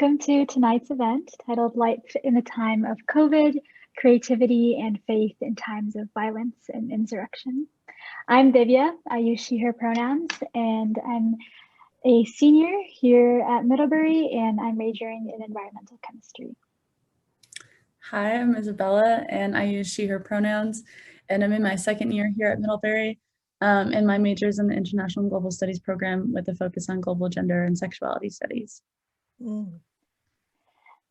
Welcome to tonight's event titled Life in the Time of COVID, Creativity and Faith in Times of Violence and Insurrection. I'm Divya, I use she, her pronouns, and I'm a senior here at Middlebury and I'm majoring in environmental chemistry. Hi, I'm Isabella and I use she, her pronouns, and I'm in my second year here at Middlebury, and my major is in the International and Global Studies program with a focus on global gender and sexuality studies.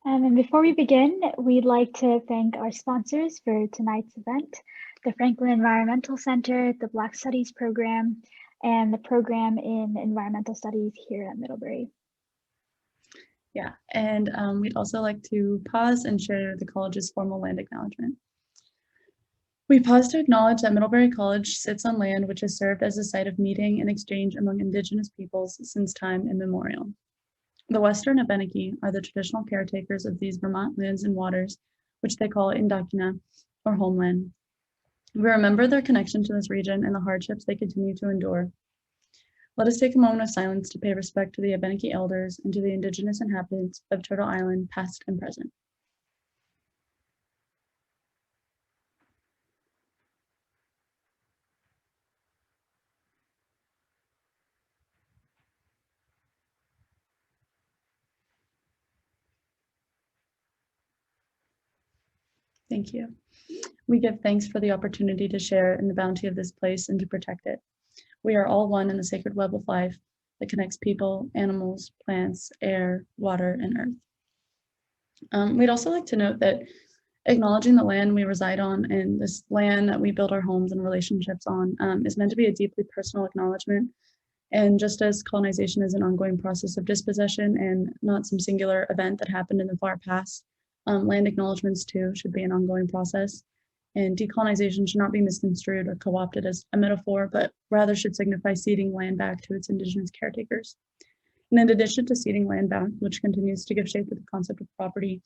And before we begin, we'd like to thank our sponsors for tonight's event, the Franklin Environmental Center, the Black Studies program, and the program in environmental studies here at Middlebury. Yeah, and we'd also like to pause and share the college's formal land acknowledgement. We pause to acknowledge that Middlebury College sits on land which has served as a site of meeting and exchange among Indigenous peoples since time immemorial. The Western Abenaki are the traditional caretakers of these Vermont lands and waters, which they call Indakina, or homeland. We remember their connection to this region and the hardships they continue to endure. Let us take a moment of silence to pay respect to the Abenaki elders and to the Indigenous inhabitants of Turtle Island, past and present. Thank you. We give thanks for the opportunity to share in the bounty of this place and to protect it. We are all one in the sacred web of life that connects people, animals, plants, air, water, and earth. We'd also like to note that acknowledging the land we reside on and this land that we build our homes and relationships on is meant to be a deeply personal acknowledgement. And just as colonization is an ongoing process of dispossession and not some singular event that happened in the far past, land acknowledgements too should be an ongoing process. And decolonization should not be misconstrued or co-opted as a metaphor, but rather should signify ceding land back to its Indigenous caretakers. And in addition to ceding land back, which continues to give shape to the concept of property,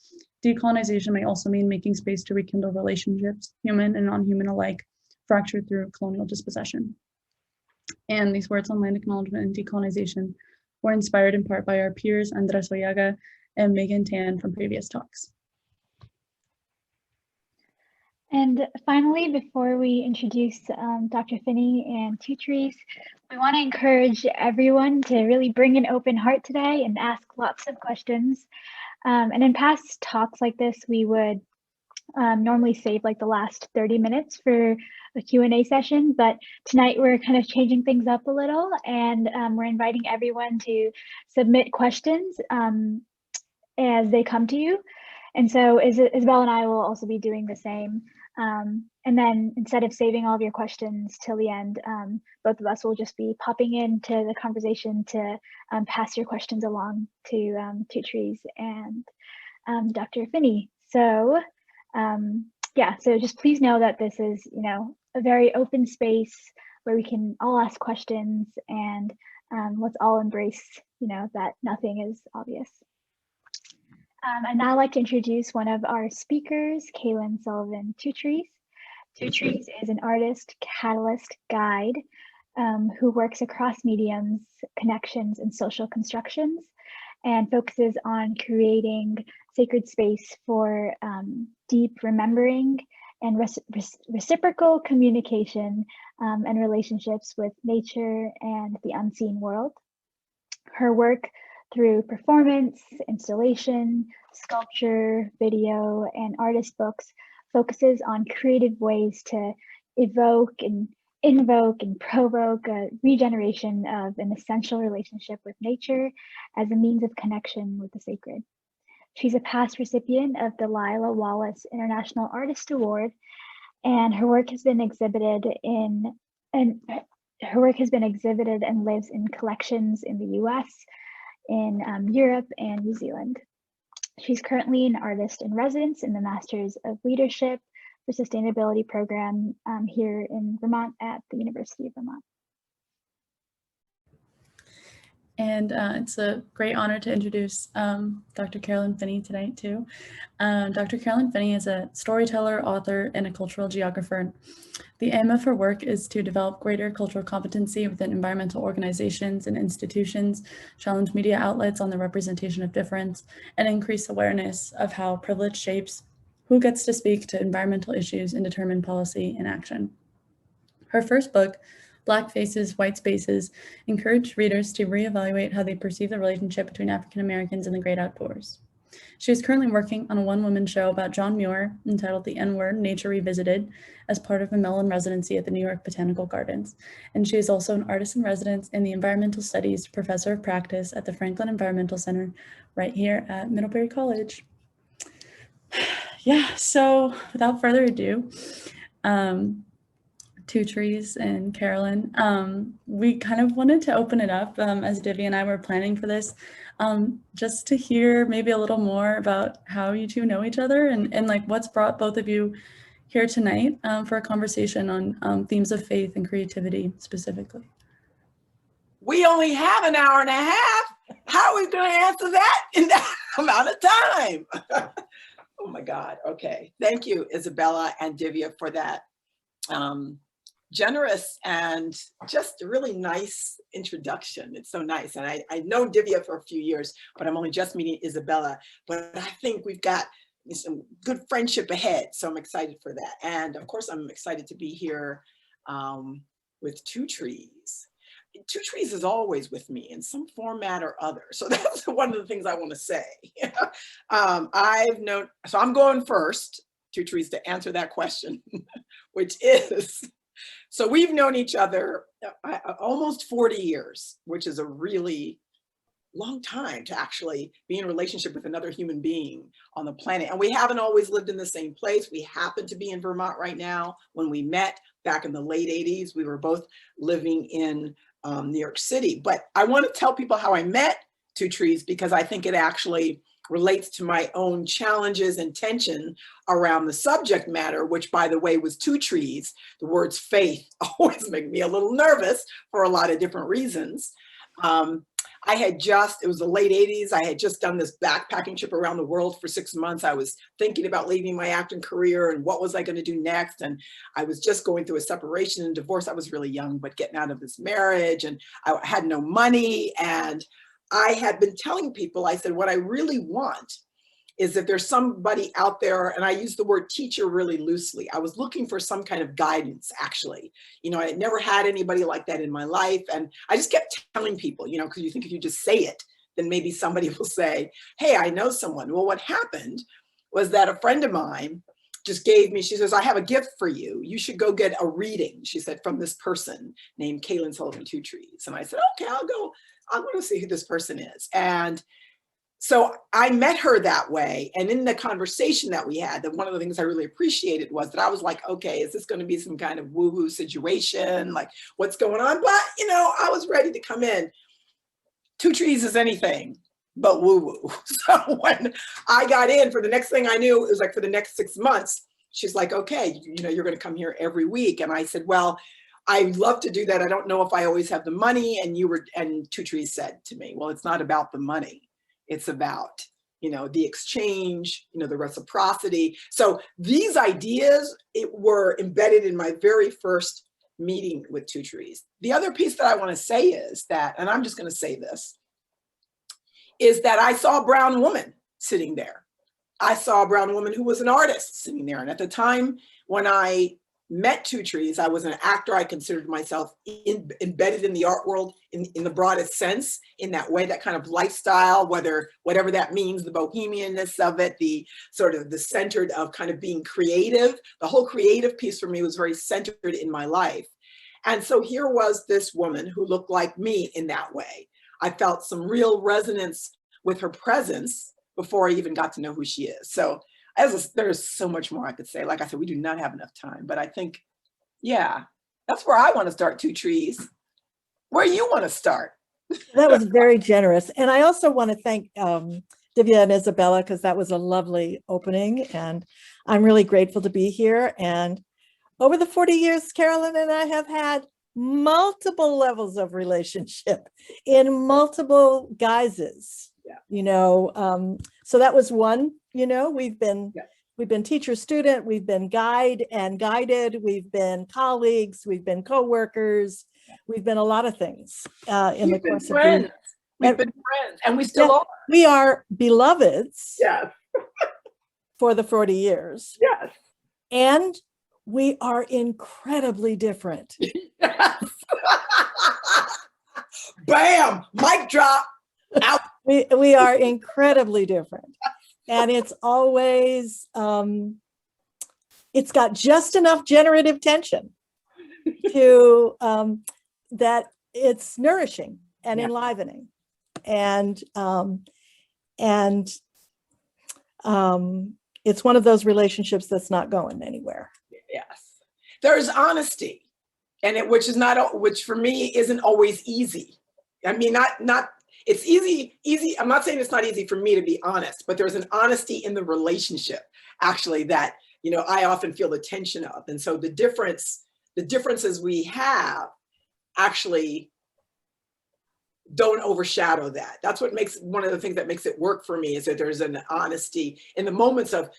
decolonization may also mean making space to rekindle relationships, human and non-human alike, fractured through colonial dispossession. And these words on land acknowledgement and decolonization were inspired in part by our peers Andres Oyaga and Megan Tan from previous talks. And finally, before we introduce Dr. Finney and TwoTrees, we want to encourage everyone to really bring an open heart today and ask lots of questions. And in past talks like this, we would normally save like the last 30 minutes for a Q&A session, but tonight we're kind of changing things up a little, and we're inviting everyone to submit questions as they come to you. And so Isabel and I will also be doing the same. And then instead of saving all of your questions till the end, both of us will just be popping into the conversation to pass your questions along to TwoTrees and Dr. Finney. So yeah, so just please know that this is, a very open space where we can all ask questions, and let's all embrace, that nothing is obvious. I'd now like to introduce one of our speakers, Kaylynn Sullivan TwoTrees. TwoTrees is an artist, catalyst, guide who works across mediums, connections, and social constructions, and focuses on creating sacred space for deep remembering and reciprocal communication and relationships with nature and the unseen world. Her work through performance, installation, sculpture, video, and artist books focuses on creative ways to evoke and invoke and provoke a regeneration of an essential relationship with nature as a means of connection with the sacred. She's a past recipient of the Lila Wallace International Artist Award, and her work has been exhibited and lives in collections in the US, in Europe, and New Zealand. She's currently an artist in residence in the Masters of Leadership for Sustainability program here in Vermont at the University of Vermont. And it's a great honor to introduce Dr. Carolyn Finney tonight too. Dr. Carolyn Finney is a storyteller, author, and a cultural geographer. The aim of her work is to develop greater cultural competency within environmental organizations and institutions, challenge media outlets on the representation of difference, and increase awareness of how privilege shapes who gets to speak to environmental issues and determine policy and action. Her first book, Black Faces, White Spaces, encouraged readers to reevaluate how they perceive the relationship between African Americans and the great outdoors. She is currently working on a one-woman show about John Muir entitled The N-Word, Nature Revisited, as part of a Mellon residency at the New York Botanical Gardens. And she is also an artist in residence and the Environmental Studies Professor of Practice at the Franklin Environmental Center right here at Middlebury College. Yeah, so without further ado, TwoTrees and Carolyn, we kind of wanted to open it up as Divya and I were planning for this, just to hear maybe a little more about how you two know each other and like what's brought both of you here tonight for a conversation on themes of faith and creativity specifically. We only have an hour and a half. How are we going to answer that in that amount of time? Oh my God. Okay. Thank you, Isabella and Divya, for that generous and just a really nice introduction. It's so nice. And I know Divya for a few years, but I'm only just meeting Isabella. But I think we've got some good friendship ahead. So I'm excited for that. And of course, I'm excited to be here with TwoTrees. TwoTrees is always with me in some format or other. So that's one of the things I want to say. I've known, so I'm going first, TwoTrees, to answer that question, which is, so we've known each other almost 40 years, which is a really long time to actually be in a relationship with another human being on the planet. And we haven't always lived in the same place. We happen to be in Vermont right now. When we met back in the late 80s, we were both living in New York City. But I want to tell people how I met TwoTrees, because I think it actually relates to my own challenges and tension around the subject matter, which, by the way, was TwoTrees. The words faith always make me a little nervous for a lot of different reasons. I had just, it was the late 80s, I had just done this backpacking trip around the world for 6 months. I was thinking about leaving my acting career and what was I going to do next. And I was just going through a separation and divorce. I was really young, but getting out of this marriage, and I had no money. And I had been telling people, I said, what I really want is if there's somebody out there, and I use the word teacher really loosely. I was looking for some kind of guidance, actually. You know, I had never had anybody like that in my life. And I just kept telling people, you know, because you think if you just say it, then maybe somebody will say, hey, I know someone. Well, what happened was that a friend of mine just gave me, she says, I have a gift for you. You should go get a reading, she said, from this person named Kaylynn Sullivan TwoTrees. And I said, okay, I'll go see who this person is. And so I met her that way. And in the conversation that we had, that one of the things I really appreciated was that I was like, okay, is this going to be some kind of woo-woo situation? Like, what's going on? But, you know, I was ready to come in. TwoTrees is anything but woo-woo. So when I got in, for the next thing I knew, it was like for the next 6 months, she's like, okay, you know, you're going to come here every week. And I said, well, I'd love to do that. I don't know if I always have the money. And TwoTrees said to me, well, it's not about the money. It's about, you know, the exchange, you know, the reciprocity. So these ideas were embedded in my very first meeting with TwoTrees. The other piece that I want to say is that, and I'm just going to say this, is that I saw a brown woman sitting there. I saw a brown woman who was an artist sitting there. And at the time when I met TwoTrees, I was an actor. I considered myself embedded in the art world in the broadest sense, in that way, that kind of lifestyle, whatever that means, the bohemianness of it, the sort of the centered of kind of being creative. The whole creative piece for me was very centered in my life. And so here was this woman who looked like me in that way. I felt some real resonance with her presence before I even got to know who she is. So there's so much more I could say. Like I said, we do not have enough time, but I think, yeah, that's where I want to start, TwoTrees. Where you want to start? That was very generous. And I also want to thank Divya and Isabella, because that was a lovely opening. And I'm really grateful to be here. And over the 40 years Carolyn and I have had, multiple levels of relationship in multiple guises. So that was one. We've been teacher student, we've been guide and guided, we've been colleagues, we've been co-workers, we've been a lot of things in the course of the. We've been friends, and we still are. We are beloveds. Yes. For the 40 years. Yes. And we are incredibly different. Yes. Bam! Mic drop. Out. We are incredibly different. And it's always, it's got just enough generative tension to that it's nourishing and enlivening. And it's one of those relationships that's not going anywhere. Yes, there's honesty, and which for me isn't always easy. I mean, not it's easy. I'm not saying it's not easy for me to be honest, but there's an honesty in the relationship actually that I often feel the tension of, and so the differences we have actually don't overshadow that. That's what makes one of the things that makes it work for me, is that there's an honesty in the moments of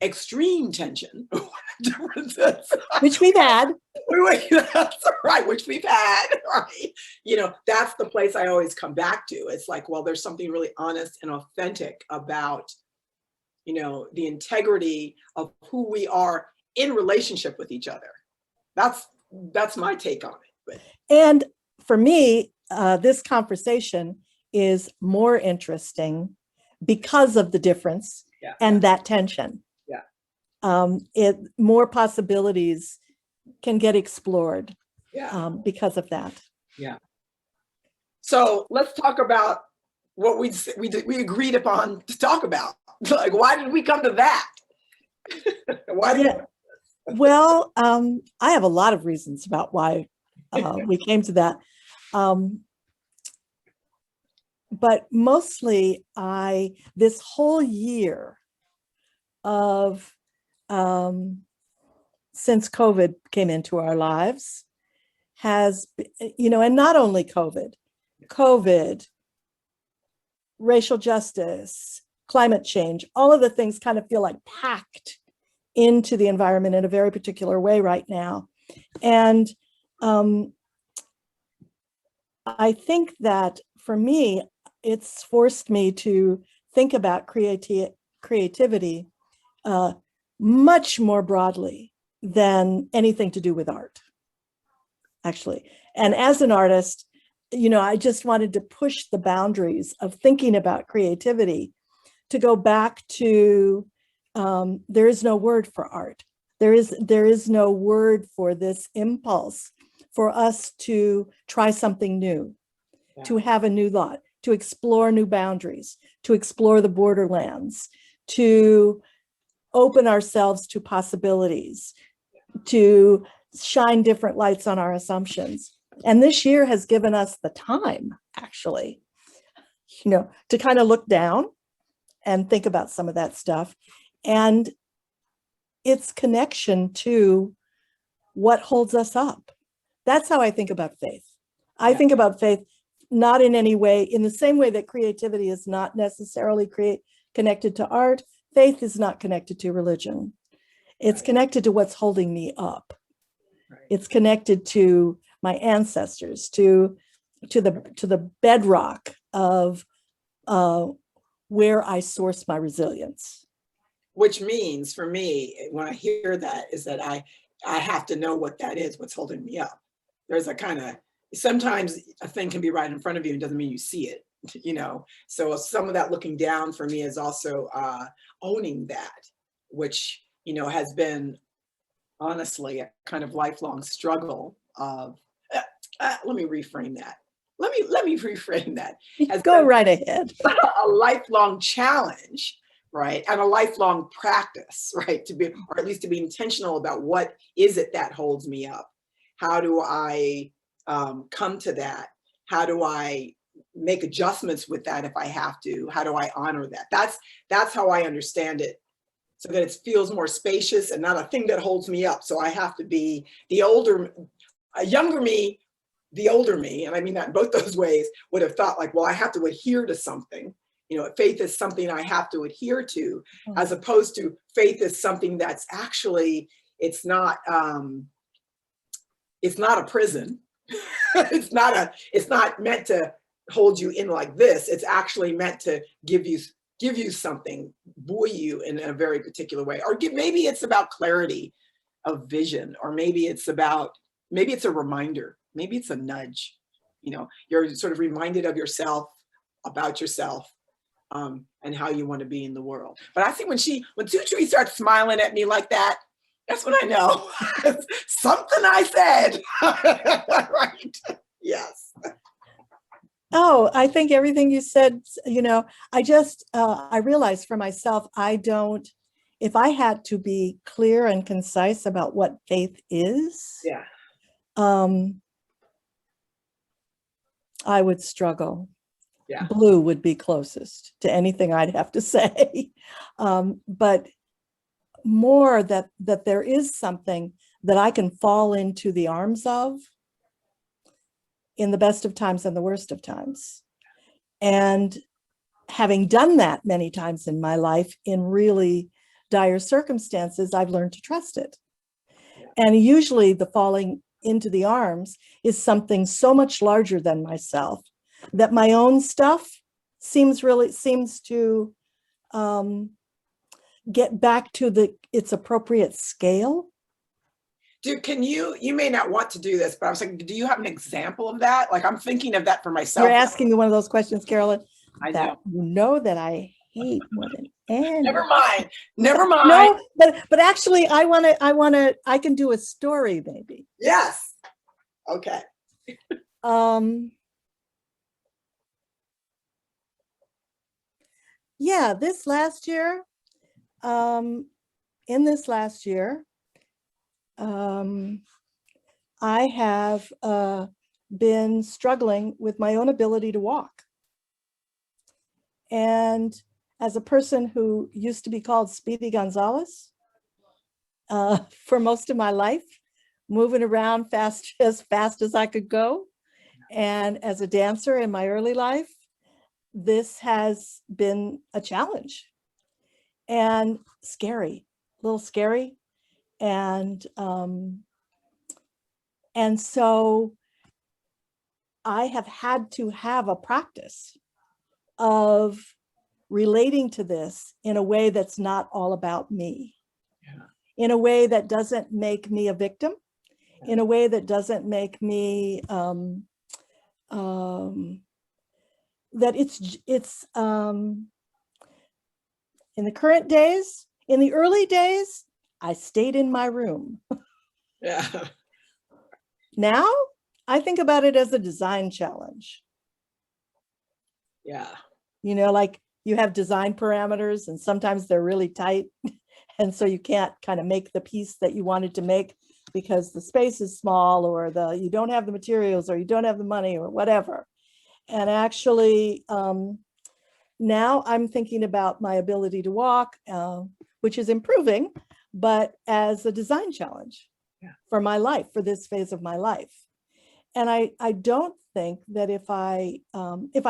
extreme tension, differences, which we've had. That's right, which we've had, right? That's the place I always come back to. It's like, well, there's something really honest and authentic about, the integrity of who we are in relationship with each other. That's my take on it. And for me, this conversation is more interesting because of the difference and that tension. More possibilities can get explored because of that. Yeah. So let's talk about what we agreed upon to talk about. Like, why did we come to that? Well, I have a lot of reasons about why we came to that. But mostly this whole year of since COVID came into our lives has, and not only COVID, racial justice, climate change, all of the things kind of feel like packed into the environment in a very particular way right now. And I think that for me, it's forced me to think about creativity much more broadly than anything to do with art, actually. And as an artist, I just wanted to push the boundaries of thinking about creativity to go back to, there is no word for art. There is no word for this impulse for us to try something new, to have a new thought, to explore new boundaries, to explore the borderlands, to open ourselves to possibilities, to shine different lights on our assumptions. And this year has given us the time, actually, to kind of look down and think about some of that stuff and its connection to what holds us up. That's how I think about faith. I think about faith not in any way, in the same way that creativity is not necessarily connected to art, faith is not connected to religion. It's connected to what's holding me up. It's connected to my ancestors, to the bedrock of where I source my resilience. Which means for me, when I hear that, is that I have to know what that is, what's holding me up. There's a kind of, sometimes a thing can be right in front of you and doesn't mean you see it, So some of that looking down for me is also owning that, which, has been honestly a kind of lifelong struggle of, let me reframe that. Let me reframe that. Go right ahead. A lifelong challenge, right? And a lifelong practice, right? Or at least to be intentional about what is it that holds me up? How do I come to that? How do I make adjustments with that if I have to? How do I honor that? That's how I understand it, so that it feels more spacious and not a thing that holds me up. So I have to be a younger me the older me, and I mean that in both those ways, would have thought like, well, I have to adhere to something. You know, faith is something I have to adhere to, as opposed to faith is something that's actually, it's not a prison. It's not meant to hold you in like this. It's actually meant to give you something, buoy you in a very particular way. Or maybe it's about clarity of vision, or maybe it's a reminder, maybe it's a nudge. You know, you're sort of reminded of yourself, about yourself, and how you want to be in the world. But I think when TwoTrees starts smiling at me like that, that's when I know something I said. Right? Yes. Oh, I think everything you said, you know, I realized for myself, if I had to be clear and concise about what faith is, Yeah. I would struggle. Yeah. Blue would be closest to anything I'd have to say. But more that there is something that I can fall into the arms of in the best of times and the worst of times. And having done that many times in my life in really dire circumstances, I've learned to trust it. And usually the falling into the arms is something so much larger than myself that my own stuff seems to get back to its appropriate scale. You may not want to do this, but I was like, do you have an example of that? Like, I'm thinking of that for myself. You're asking me one of those questions, Carolyn, I that know. you know that I hate more than anything. Never mind. No, but actually I can do a story maybe. Yes. Okay. Yeah, this last year, I have been struggling with my own ability to walk. And as a person who used to be called Speedy Gonzalez for most of my life, moving around as fast as I could go, and as a dancer in my early life, this has been a challenge and scary, a little scary. And so I have had to have a practice of relating to this in a way that's not all about me, in a way that doesn't make me a victim, in a way that doesn't make me that it's in the current days, in the early days, I stayed in my room. Yeah. Now I think about it as a design challenge. Yeah. You know, like you have design parameters and sometimes they're really tight. And so you can't kind of make the piece that you wanted to make because the space is small, or you don't have the materials, or you don't have the money, or whatever. And actually, now I'm thinking about my ability to walk, which is improving, but as a design challenge for my life, for this phase of my life. And I don't think that if I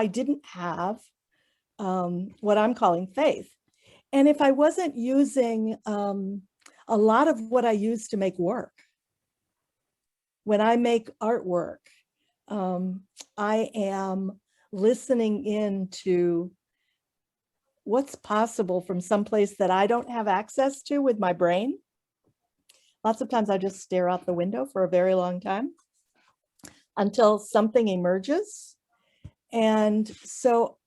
didn't have what I'm calling faith, and if I wasn't using a lot of what I use to make work, when I make artwork, I am listening into what's possible from someplace that I don't have access to with my brain. Lots of times I just stare out the window for a very long time until something emerges. And so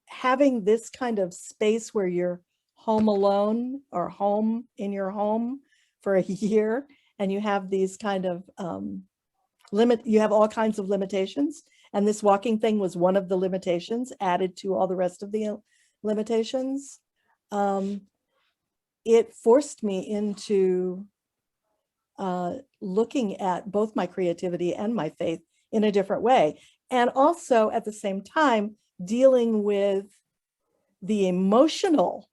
having this kind of space where you're home alone, or home in your home for a year, and you have these kind of you have all kinds of limitations. And this walking thing was one of the limitations added to all the rest of the limitations. It forced me into looking at both my creativity and my faith in a different way. And also at the same time, dealing with the emotional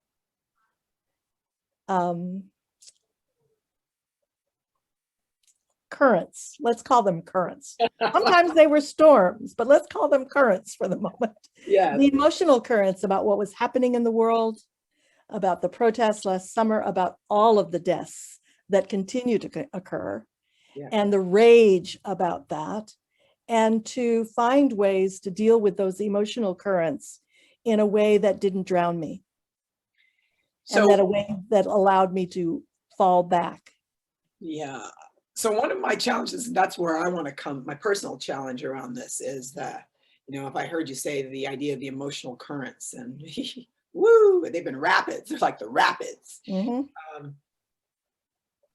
currents. Let's call them currents. Sometimes they were storms, but let's call them currents for the moment. Yeah. The emotional currents about what was happening in the world, about the protests last summer, about all of the deaths that continue to occur, Yeah. and the rage about that, and to find ways to deal with those emotional currents in a way that didn't drown me. So, and that a way that allowed me to fall back. yeah. So one of my challenges, and that's where I want to come, my personal challenge around this is that, you know, if I heard you say the idea of the emotional currents and woo, they've been rapids, they're like the rapids. Mm-hmm.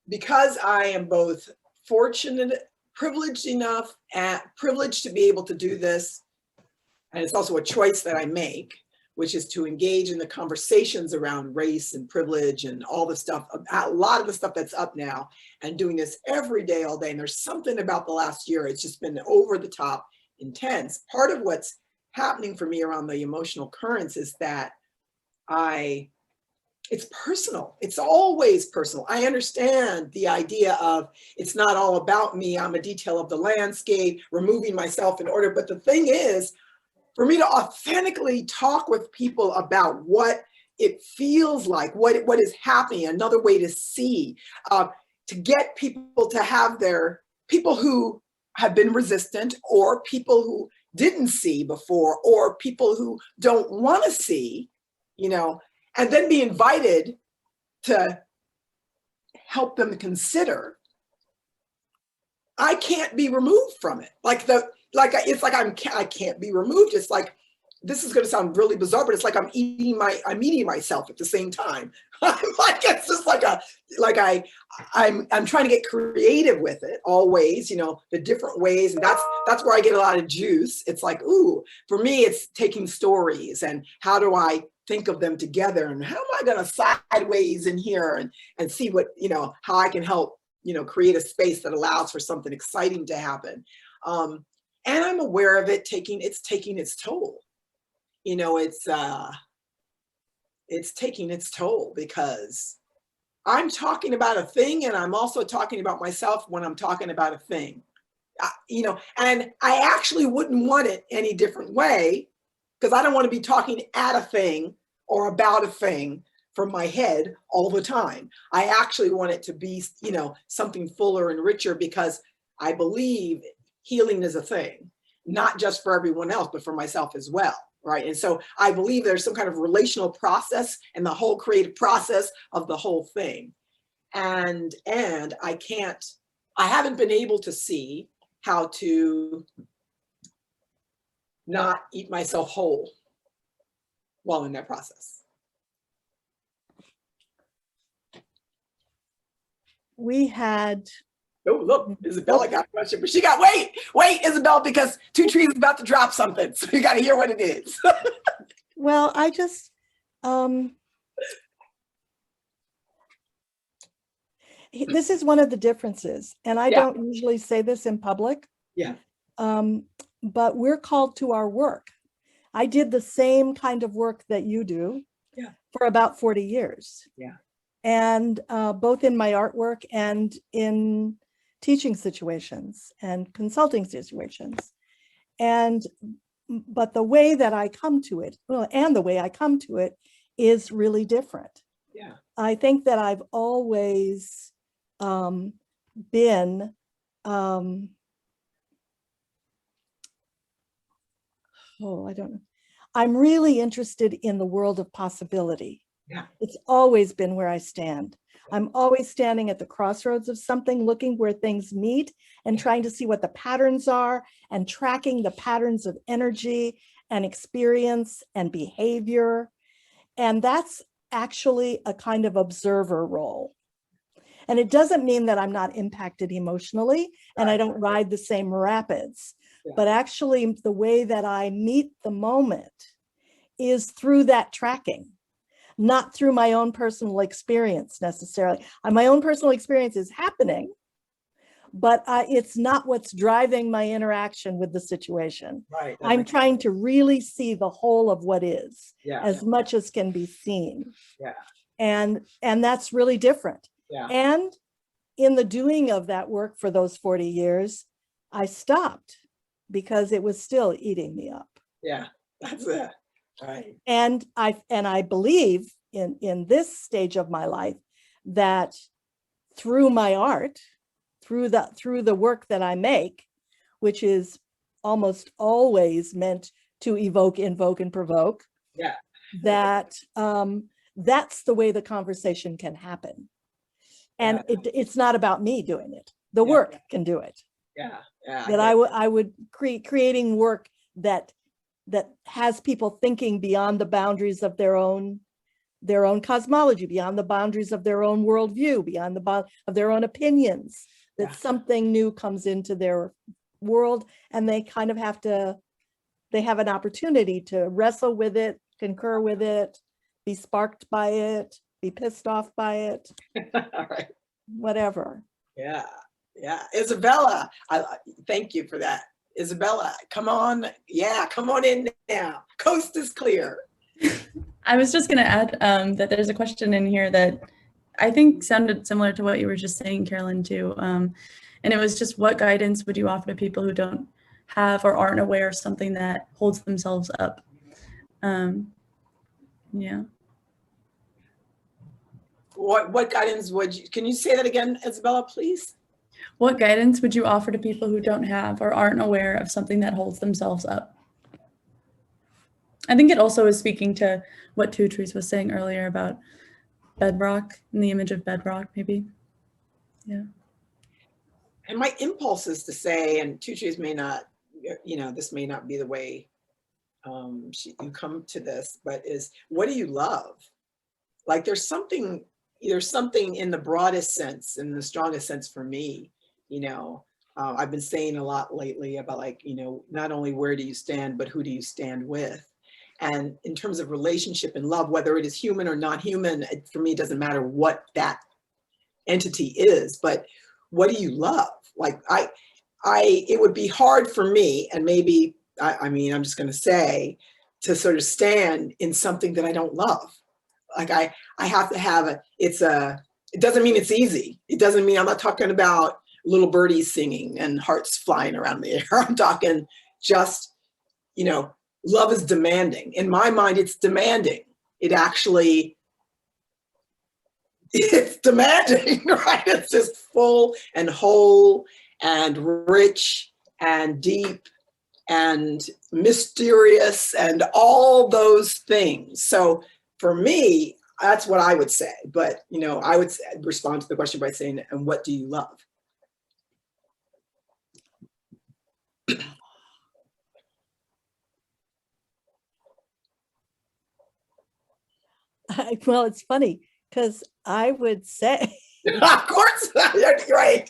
Because I am both fortunate, privileged enough, and privileged to be able to do this, and it's also a choice that I make, which is to engage in the conversations around race and privilege and all the stuff, a lot of the stuff that's up now, and doing this every day, all day. And there's something about the last year, it's just been over the top intense. Part of what's happening for me around the emotional currents is that it's personal. It's always personal. I understand the idea of it's not all about me. I'm a detail of the landscape, removing myself in order. But the thing is, for me to authentically talk with people about what it feels like, what is happening, another way to see, to get people to have people who have been resistant, or people who didn't see before, or people who don't want to see, you know, and then be invited to help them consider. I can't be removed from it. I can't be removed. It's like, this is going to sound really bizarre, but it's like I'm eating myself at the same time. I'm like, it's just like I'm trying to get creative with it always, you know, the different ways. And that's where I get a lot of juice. It's like, ooh, for me, it's taking stories and how do I think of them together, and how am I going to sideways in here and see what, you know, how I can help, you know, create a space that allows for something exciting to happen. And I'm aware of it taking its toll. You know, it's taking its toll because I'm talking about a thing, and I'm also talking about myself when I'm talking about a thing. You know, and I actually wouldn't want it any different way, because I don't want to be talking at a thing or about a thing from my head all the time. I actually want it to be, you know, something fuller and richer, because I believe healing is a thing, not just for everyone else, but for myself as well, right? And so I believe there's some kind of relational process and the whole creative process of the whole thing. And I haven't been able to see how to not eat myself whole while in that process. We had. Oh, look, Isabella got a question, but she got, wait, Isabel, because TwoTrees is about to drop something. So you got to hear what it is. Well, I just, this is one of the differences, and I don't usually say this in public. Yeah. But we're called to our work. I did the same kind of work that you do for about 40 years. Yeah. And both in my artwork and in teaching situations and consulting situations. But the way that I come to it, is really different. Yeah. I think that I've always been I don't know. I'm really interested in the world of possibility. Yeah. It's always been where I stand. I'm always standing at the crossroads of something, looking where things meet and trying to see what the patterns are, and tracking the patterns of energy and experience and behavior. And that's actually a kind of observer role. And it doesn't mean that I'm not impacted emotionally and I don't ride the same rapids. But actually, the way that I meet the moment is through that tracking, not through my own personal experience necessarily. My own personal experience is happening, but it's not what's driving my interaction with the situation. Right. I'm trying to really see the whole of what is, as much as can be seen. Yeah. And that's really different. Yeah. And in the doing of that work for those 40 years, I stopped because it was still eating me up. Yeah, that's it. Right. And I believe in this stage of my life that through my art, through the work that I make, which is almost always meant to evoke, invoke, and provoke, Yeah. that that's the way the conversation can happen. And it's not about me doing it. The work can do it. Yeah. Yeah. That I would creating work that has people thinking beyond the boundaries of their own cosmology, beyond the boundaries of their own worldview, beyond the of their own opinions, that something new comes into their world, and they kind of they have an opportunity to wrestle with it, concur with it, be sparked by it, be pissed off by it. All right. Whatever. Yeah. Yeah. Isabella, thank you for that. Isabella, come on. Yeah, come on in now. Coast is clear. I was just going to add that there's a question in here that I think sounded similar to what you were just saying, Carolyn, too. And it was just, what guidance would you offer to people who don't have or aren't aware of something that holds themselves up? Yeah. What guidance can you say that again, Isabella, please? What guidance would you offer to people who don't have or aren't aware of something that holds themselves up? I think it also is speaking to what TwoTrees was saying earlier about bedrock and the image of bedrock, maybe. Yeah. And my impulse is to say, and TwoTrees may not, this may not be the way you come to this, but is, what do you love? Like there's something in the broadest sense, in the strongest sense for me, I've been saying a lot lately about not only where do you stand, but who do you stand with? And in terms of relationship and love, whether it is human or not human, for me, it doesn't matter what that entity is, but what do you love? Like it would be hard for me, and maybe, I'm just going to say, to sort of stand in something that I don't love. Like I have to have it doesn't mean it's easy. It doesn't mean, I'm not talking about little birdies singing and hearts flying around the air. I'm talking just, love is demanding. In my mind, it's demanding. It's demanding, right? It's just full and whole and rich and deep and mysterious and all those things. So for me, that's what I would say. But, I would respond to the question by saying, and what do you love? Well, it's funny because I would say, of course, you're right.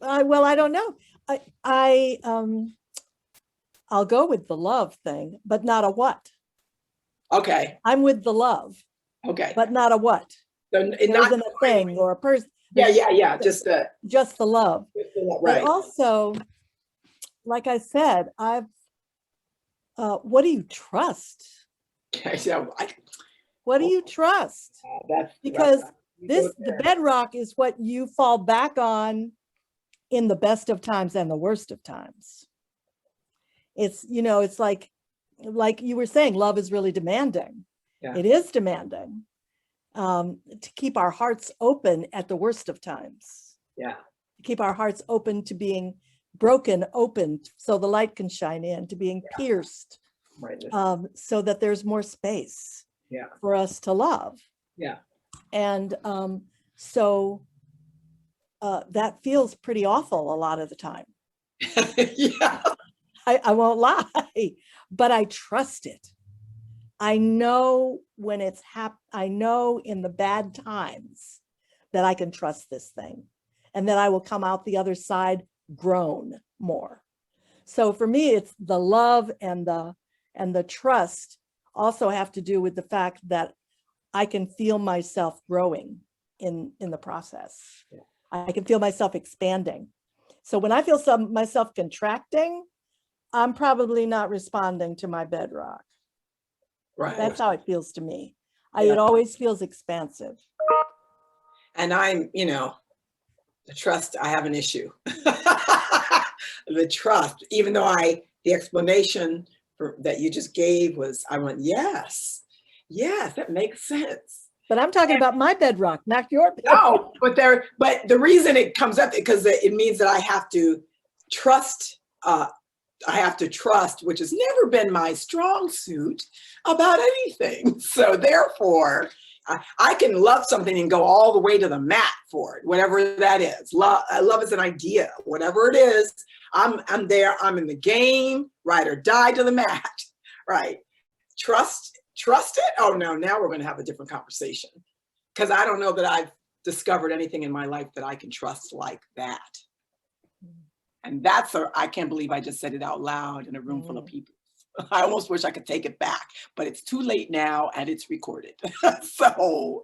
I don't know. I'll go with the love thing, but not a what. Okay. I'm with the love. Okay. But not a what. So it isn't a thing or a person. Yeah. Just the love. Right. But also, like I said, what do you trust? What do you trust? Because the bedrock is what you fall back on in the best of times and the worst of times. It's, it's like you were saying, love is really demanding. Yeah. It is demanding to keep our hearts open at the worst of times. Yeah. To keep our hearts open to being broken open so the light can shine in, to being pierced, right. So that there's more space for us to love. Yeah. And so that feels pretty awful a lot of the time. Yeah. I won't lie, but I trust it. I know when it's I know in the bad times that I can trust this thing and that I will come out the other side grown more. So for me, it's the love and the trust also have to do with the fact that I can feel myself growing in the process. Yeah. I can feel myself expanding. So when I feel myself contracting, I'm probably not responding to my bedrock. Right. That's how it feels to me. It always feels expansive. And I'm, The trust, I have an issue. The trust, even though the explanation that you just gave was, I went, yes, that makes sense. But I'm talking about my bedrock, not your bedrock. No, but the reason it comes up, because it means that I have to trust, which has never been my strong suit about anything. So therefore, I can love something and go all the way to the mat for it, whatever that is. Love is an idea, whatever it is. I'm there. I'm in the game, ride or die to the mat, right? Trust it. Oh no, now we're going to have a different conversation, because I don't know that I've discovered anything in my life that I can trust like that. And I can't believe I just said it out loud in a room full of people. I almost wish I could take it back, but it's too late now and it's recorded. So,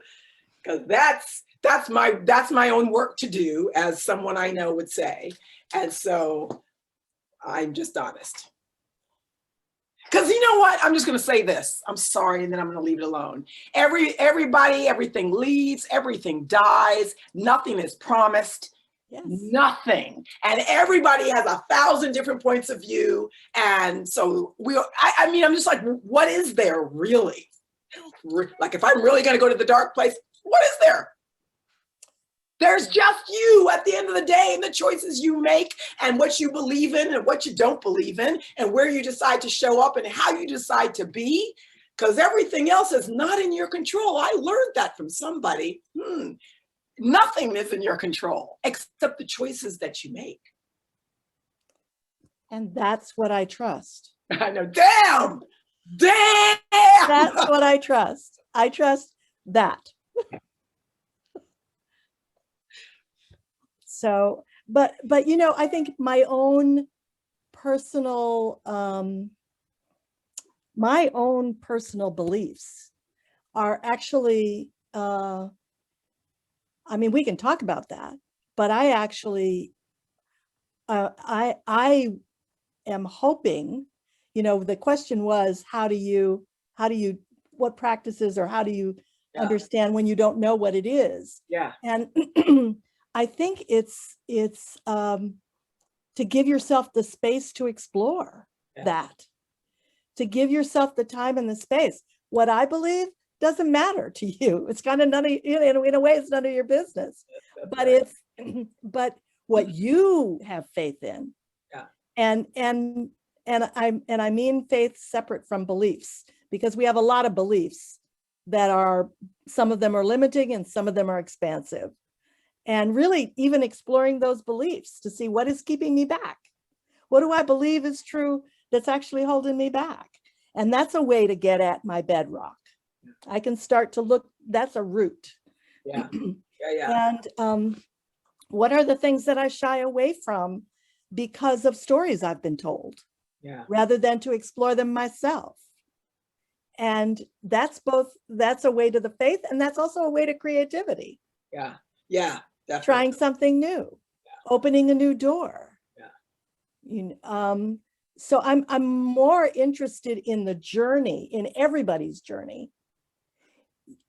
because that's my own work to do, as someone I know would say. And so I'm just honest. Because you know what? I'm just going to say this. I'm sorry, and then I'm going to leave it alone. Everybody, everything leaves, everything dies, nothing is promised. Yes. Nothing. And everybody has 1,000 different points of view. And so I mean, I'm just like, what is there really? Like, if I'm really going to go to the dark place, what is there? There's just you at the end of the day, and the choices you make, and what you believe in and what you don't believe in, and where you decide to show up and how you decide to be, because everything else is not in your control. I learned that from somebody. Nothing is in your control except the choices that you make. And that's what I trust. I know. Damn. That's what I trust. I trust that. So, but you know, I think my own personal beliefs are actually, I mean, we can talk about that, but I actually, I am hoping, you know, the question was, what practices, or how do you understand when you don't know what it is? Yeah. And I think it's to give yourself the space to explore that, to give yourself the time and the space. What I believe doesn't matter to you. It's kind of none of, in a way, it's none of your business. But right. But what you have faith in, and I mean faith separate from beliefs, because we have a lot of beliefs that are, some of them are limiting and some of them are expansive. And really even exploring those beliefs to see what is keeping me back. What do I believe is true that's actually holding me back? And that's a way to get at my bedrock. I can start to look, that's a root. Yeah. And what are the things that I shy away from because of stories I've been told, rather than to explore them myself? And that's a way to the faith, and that's also a way to creativity. Yeah. Definitely. Trying something new, opening a new door. So I'm more interested in the journey, in everybody's journey,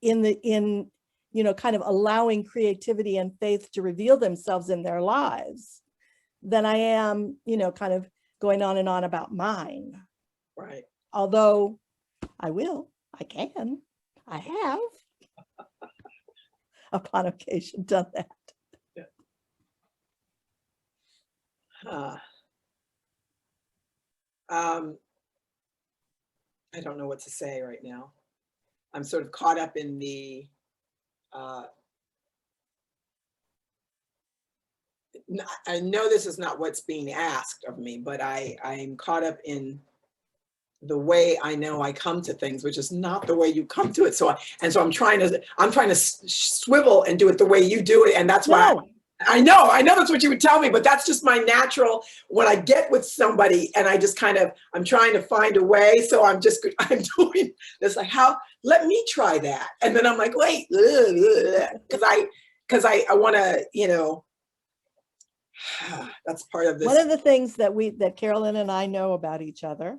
in you know, kind of allowing creativity and faith to reveal themselves in their lives, than I am, you know, kind of going on and on about mine. Right. Although I have upon occasion done that. I don't know what to say right now. I'm sort of caught up in the I know this is not what's being asked of me, but I'm caught up in the way I know I come to things, which is not the way you come to it. So I'm trying to swivel and do it the way you do it, and that's why I know that's what you would tell me, but that's just my natural, when I get with somebody and I just I'm trying to find a way. So I'm doing this, like, let me try that. And then I'm like, wait, because I want to, you know, that's part of this. One of the things that Carolyn and I know about each other,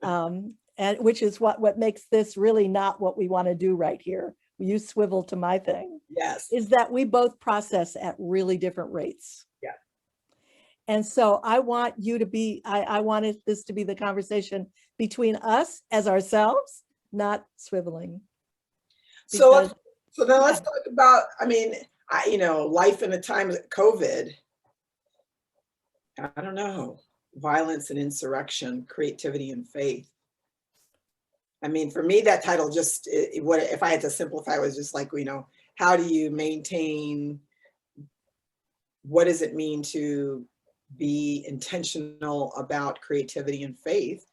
and which is what makes this really not what we want to do right here. You swivel to my thing. Yes. is that we both process at really different rates. Yeah. And so I want you to be, I wanted this to be the conversation between us as ourselves, not swiveling. So, Because- so then let's talk about, I mean, life in a time of COVID. I don't know, violence and insurrection, creativity and faith. I mean, for me, that title just, what if I had to simplify, it was just like, how do you maintain, what does it mean to be intentional about creativity and faith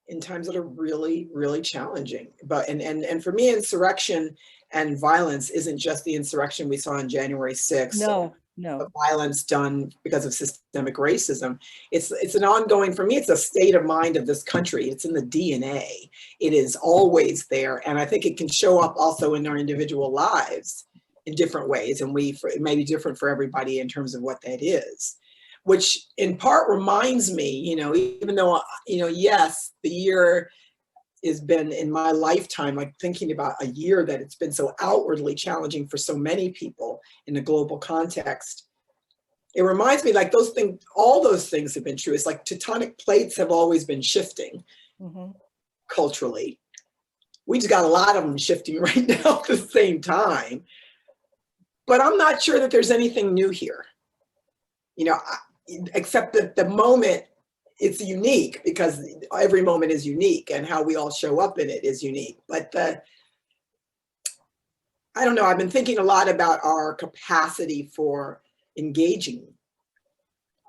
in times that are really, really challenging? But and for me, insurrection and violence isn't just the insurrection we saw on January 6th. No. The violence done because of systemic racism. It's an ongoing, for me, it's a state of mind of this country. It's in the DNA. It is always there. And I think it can show up also in our individual lives in different ways. And it may be different for everybody in terms of what that is, which in part reminds me, even though, yes, the year has been in my lifetime, like thinking about a year that it's been so outwardly challenging for so many people in a global context. It reminds me, like, those things, all those things have been true. It's like tectonic plates have always been shifting culturally. We just got a lot of them shifting right now at the same time. But I'm not sure that there's anything new here, except that the moment, it's unique because every moment is unique and how we all show up in it is unique. But I don't know, I've been thinking a lot about our capacity for engaging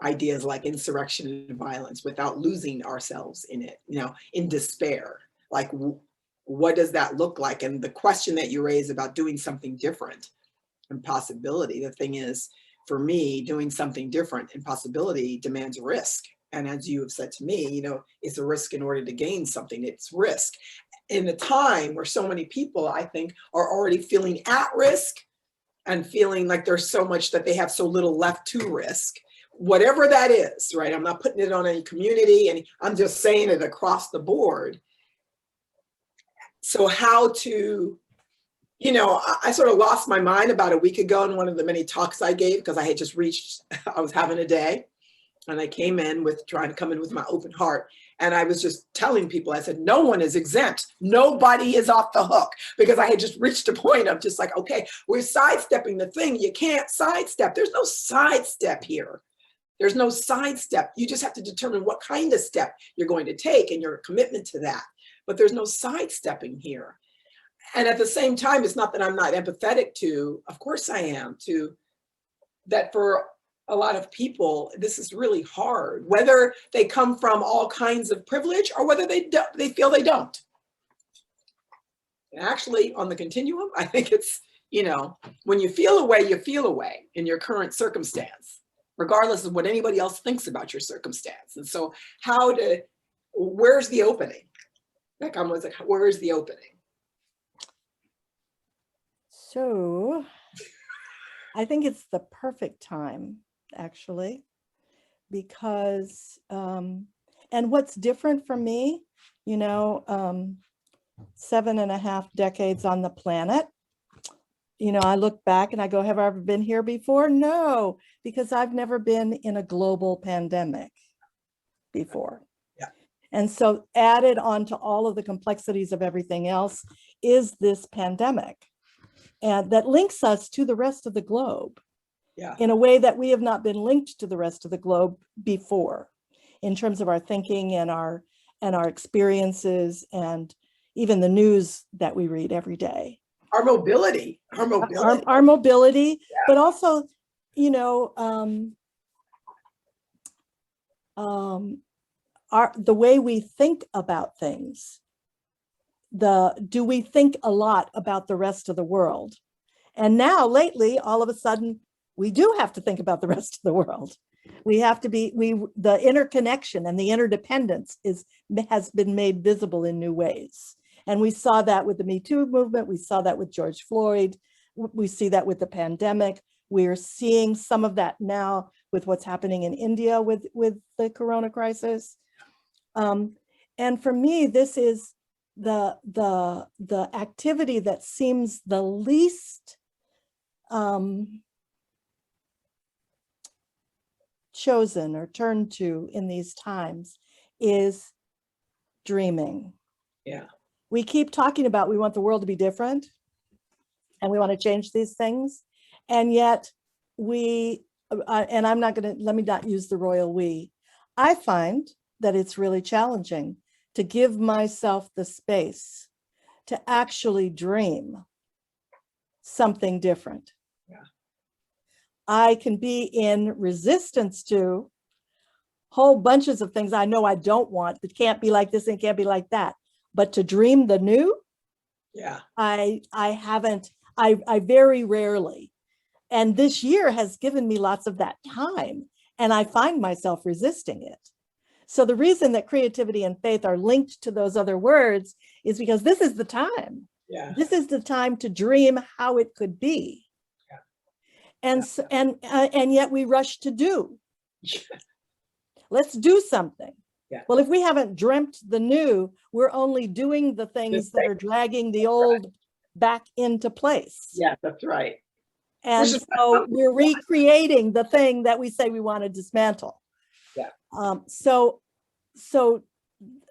ideas like insurrection and violence without losing ourselves in it, in despair. Like, what does that look like? And the question that you raise about doing something different and possibility, the thing is, for me, doing something different and possibility demands risk. And as you have said to me, it's a risk in order to gain something. It's risk. In a time where so many people, I think, are already feeling at risk and feeling like there's so much that they have so little left to risk, whatever that is, right? I'm not putting it on any community, and I'm just saying it across the board. So how to, I sort of lost my mind about a week ago in one of the many talks I gave because I had just I was having a day. And I came in trying to come in with my open heart. And I was just telling people, I said, no one is exempt. Nobody is off the hook, because I had just reached a point of just like, okay, we're sidestepping the thing. You can't sidestep. There's no sidestep here. There's no sidestep. You just have to determine what kind of step you're going to take and your commitment to that. But there's no sidestepping here. And at the same time, it's not that I'm not empathetic to, of course I am, to that for a lot of people, this is really hard, whether they come from all kinds of privilege or whether they feel they don't. And actually, on the continuum, I think it's, when you feel a way in your current circumstance, regardless of what anybody else thinks about your circumstance. And so where's the opening? Like, I was like, where's the opening? So I think it's the perfect time, actually, because, and what's different for me, 7.5 decades on the planet, I look back and I go, have I ever been here before? No, because I've never been in a global pandemic before. Yeah. And so added on to all of the complexities of everything else is this pandemic, and that links us to the rest of the globe. Yeah. In a way that we have not been linked to the rest of the globe before, in terms of our thinking and our experiences, and even the news that we read every day. Our mobility. Our mobility, yeah. But also, the way we think about things. Do we think a lot about the rest of the world? And now lately, all of a sudden, we do have to think about the rest of the world. We have to the interconnection and the interdependence has been made visible in new ways. And we saw that with the Me Too movement. We saw that with George Floyd. We see that with the pandemic. We're seeing some of that now with what's happening in India with the corona crisis. And for me, this is the activity that seems the least chosen or turned to in these times is dreaming. Yeah. We keep talking about we want the world to be different and we want to change these things. And yet we, and I'm not going to, let me not use the royal we. I find that it's really challenging to give myself the space to actually dream something different. Yeah. I can be in resistance to whole bunches of things I know I don't want. It can't be like this and it can't be like that. But to dream the new, Yeah. I haven't, I very rarely. And this year has given me lots of that time. And I find myself resisting it. So the reason that creativity and faith are linked to those other words is because this is the time. Yeah. This is the time to dream how it could be. Yeah. And so, and yet we rush to do. Let's do something. Yeah. Well, if we haven't dreamt the new, we're only doing the things that are dragging the old back into place. Yeah, that's right. And so we're recreating the thing that we say we want to dismantle. Yeah. So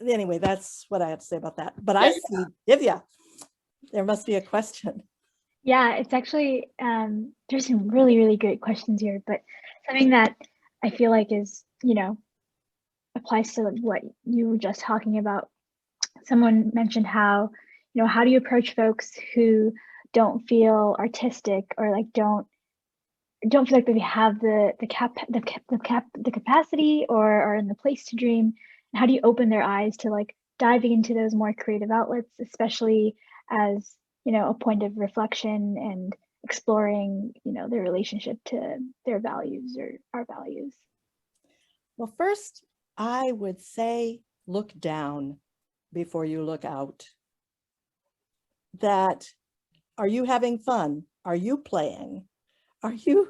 anyway, that's what I have to say about that. But Yeah, I see, Divya, there must be a question. Yeah, it's actually, there's some really, really great questions here, but something that I feel like is, applies to what you were just talking about. Someone mentioned how, how do you approach folks who don't feel artistic or like don't feel like they have the capacity or are in the place to dream? And how do you open their eyes to like diving into those more creative outlets, especially as, a point of reflection and exploring, their relationship to their values or our values? Well, first, I would say look down before you look out. That, are you having fun? Are you playing? Are you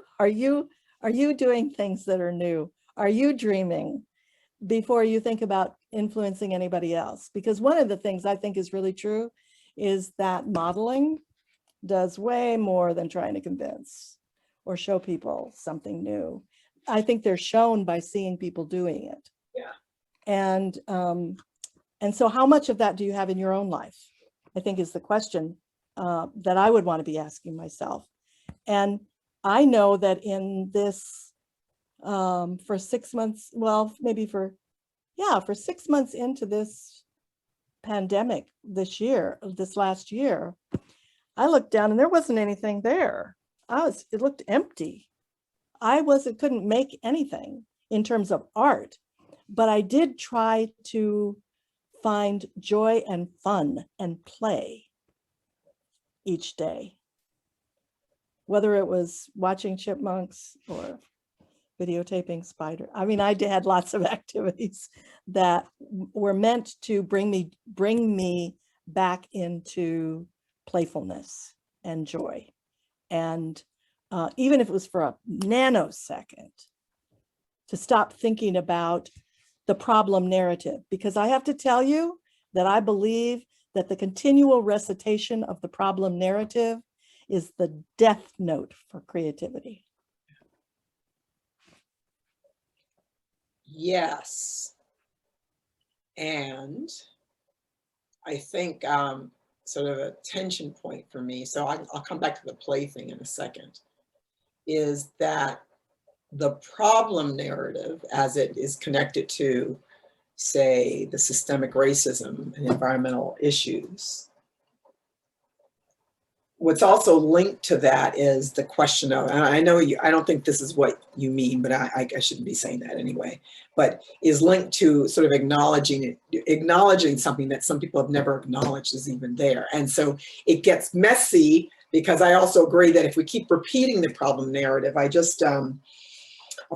doing things that are new? Are you dreaming before you think about influencing anybody else? Because one of the things I think is really true is that modeling does way more than trying to convince or show people something new. I think they're shown by seeing people doing it. Yeah. And so how much of that do you have in your own life? I think is the question that I would want to be asking myself. And I know that in this, for 6 months, well, maybe for 6 months into this pandemic this last year, I looked down and there wasn't anything there. It looked empty. Couldn't make anything in terms of art, but I did try to find joy and fun and play each day, whether it was watching chipmunks or videotaping spider. I mean, I had lots of activities that were meant to bring me back into playfulness and joy. And even if it was for a nanosecond, to stop thinking about the problem narrative, because I have to tell you that I believe that the continual recitation of the problem narrative is the death note for creativity. Yes. And I think sort of a tension point for me, so I'll come back to the play thing in a second, is that the problem narrative, as it is connected to, say, the systemic racism and environmental issues, what's also linked to that is the question of, and I know I don't think this is what you mean, but I shouldn't be saying that anyway, but is linked to sort of acknowledging something that some people have never acknowledged is even there. And so it gets messy, because I also agree that if we keep repeating the problem narrative, I just, a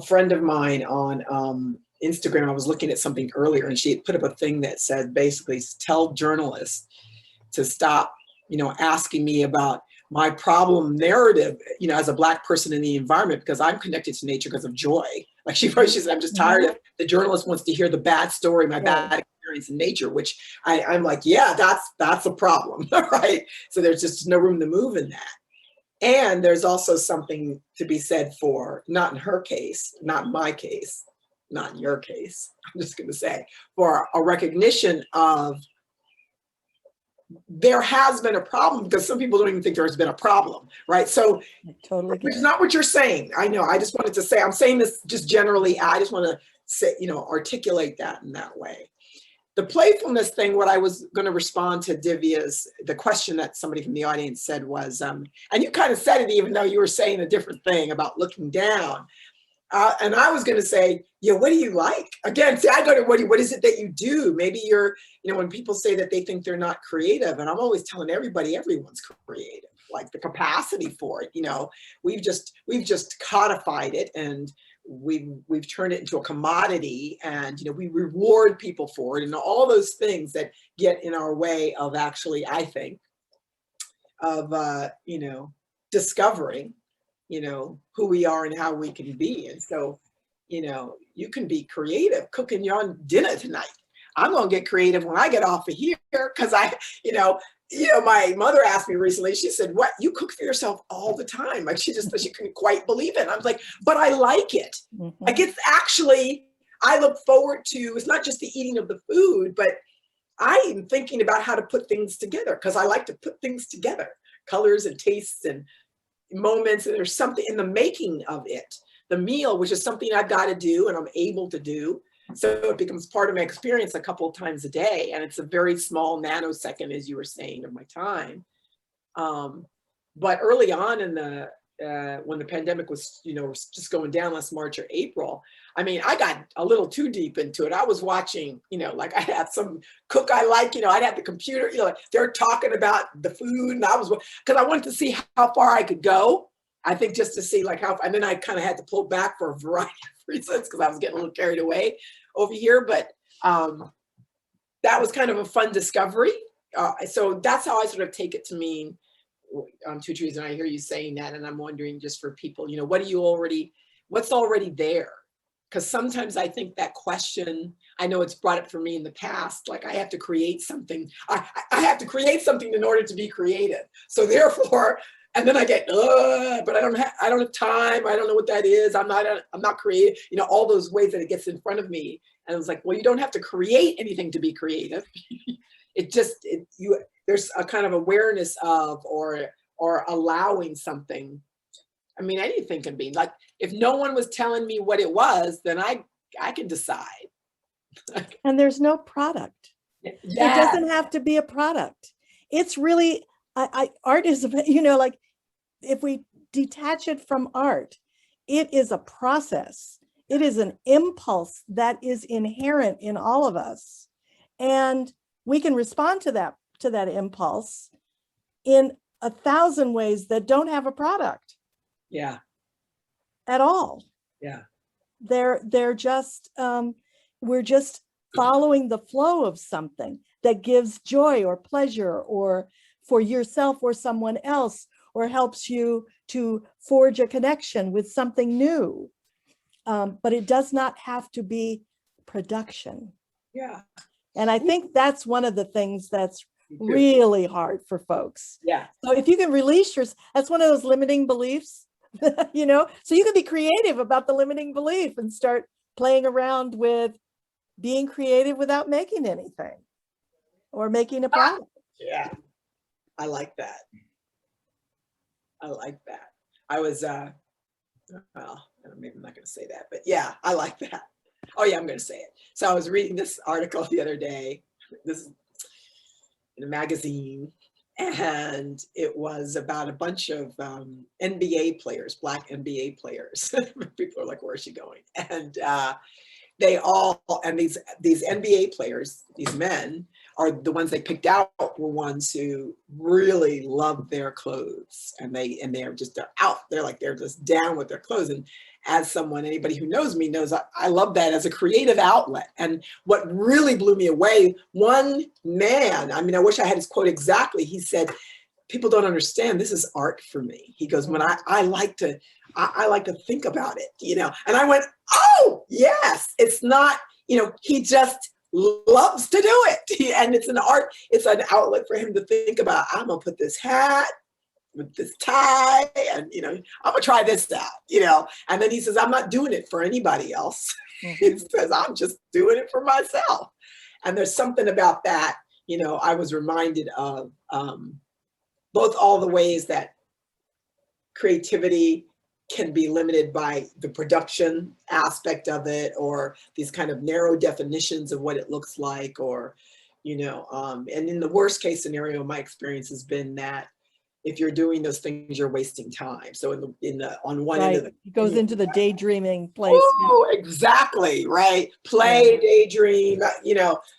friend of mine on Instagram, I was looking at something earlier and she had put up a thing that said, basically, tell journalists to stop asking me about my problem narrative, as a Black person in the environment, because I'm connected to nature because of joy. Like she said, I'm just tired of the journalist wants to hear the bad story, my bad experience in nature, which I'm like, yeah, that's a problem, right? So there's just no room to move in that. And there's also something to be said for, not in her case, not in my case, not in your case, I'm just going to say, for a recognition of there has been a problem, because some people don't even think there's been a problem, right? So, I totally which get is it. not what you're saying. I know. I just wanted to say, I'm saying this just generally. I just want to say, articulate that in that way. The playfulness thing, what I was going to respond to Divya's, the question that somebody from the audience said was, and you kind of said it even though you were saying a different thing about looking down. And I was going to say, yeah, what do you like? Again, see, I go to what is it that you do? Maybe you're, when people say that they think they're not creative, and I'm always telling everybody, everyone's creative, like the capacity for it. We've just codified it, and we've turned it into a commodity, and we reward people for it, and all those things that get in our way of actually, I think, of discovering who we are and how we can be. And so, you can be creative cooking your own dinner tonight. I'm going to get creative when I get off of here, because my mother asked me recently, she said, what, you cook for yourself all the time? Like she couldn't quite believe it. I was like, but I like it. Mm-hmm. Like it's actually, I look forward to, it's not just the eating of the food, but I am thinking about how to put things together, because I like to put things together, colors and tastes and moments, and there's something in the making of it, the meal, which is something I've got to do and I'm able to do. So it becomes part of my experience a couple of times a day. And it's a very small nanosecond, as you were saying, of my time. But early on in when the pandemic was, just going down last March or April, I got a little too deep into it. I was watching, like I had some cook I like, I'd have the computer, they're talking about the food, and because I wanted to see how far I could go. I think just to see like how, and then I kind of had to pull back for a variety of reasons, because I was getting a little carried away over here. But that was kind of a fun discovery. So that's how I sort of take it to mean TwoTrees, and I hear you saying that, and I'm wondering, just for people, what's already there? Because sometimes I think that question, I know it's brought up for me in the past, like I have to create something. I have to create something in order to be creative. So therefore, and then I get, but I don't have time. I don't know what that is. I'm not creative. All those ways that it gets in front of me. And I was like, well, you don't have to create anything to be creative. There's a kind of awareness of, or allowing something. Anything can be, like, if no one was telling me what it was, then I can decide. And there's no product. Yeah. It doesn't have to be a product. It's really, art is, like if we detach it from art, it is a process. It is an impulse that is inherent in all of us. And we can respond to that impulse in 1,000 ways that don't have a product. Yeah. At all. Yeah. They're just, we're just following the flow of something that gives joy or pleasure, or for yourself or someone else, or helps you to forge a connection with something new. But it does not have to be production. Yeah. And I think that's one of the things that's really hard for folks. Yeah. So if you can release that's one of those limiting beliefs, so you can be creative about the limiting belief and start playing around with being creative without making anything or making a product. Yeah. I like that. I was, well, maybe I'm not going to say that, but yeah, I like that. Oh yeah, I'm going to say it. So I was reading this article the other day, this is in a magazine, and it was about a bunch of NBA players, Black NBA players. People are like, where is she going? And these NBA players, these men, are the ones they picked out were ones who really love their clothes, and they're out. They're just down with their clothes. And as anybody who knows me knows, I love that as a creative outlet. And what really blew me away, one man, I wish I had his quote exactly. He said, people don't understand, this is art for me. He goes, when I like to think about it, and I went, oh yes, it's not, he just loves to do it. And it's an outlet for him to think about, I'm gonna put this hat with this tie, and I'm gonna try this out, and then he says, I'm not doing it for anybody else. He says, I'm just doing it for myself. And there's something about that, I was reminded of both all the ways that creativity can be limited by the production aspect of it, or these kind of narrow definitions of what it looks like, or, and in the worst case scenario, my experience has been that if you're doing those things, you're wasting time. So on one end of It goes into the daydreaming place. Oh, exactly, right. Play, daydream,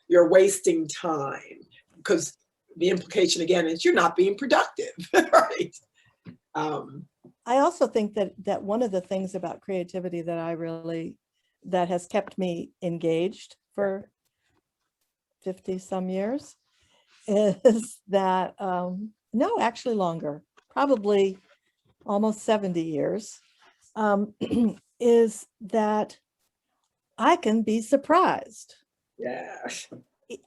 you're wasting time, because the implication again is you're not being productive, right? I also think that one of the things about creativity that has kept me engaged for 50 some years is that, no, actually longer, probably almost 70 years, is that I can be surprised. Yeah.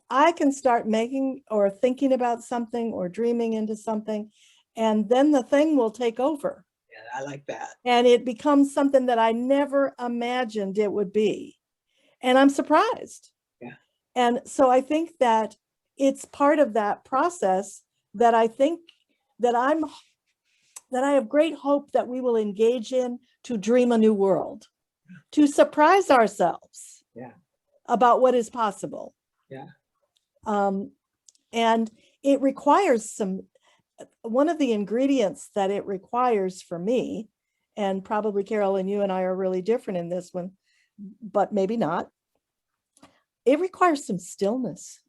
I can start making or thinking about something or dreaming into something, and then the thing will take over. Yeah, I like that. And it becomes something that I never imagined it would be. And I'm surprised. Yeah. And so I think that it's part of that process that I think that I have great hope that we will engage in to dream a new world, to surprise ourselves about what is possible. Yeah. And it requires one of the ingredients that it requires for me, and probably Carolyn, you and I are really different in this one, but maybe not. It requires some stillness.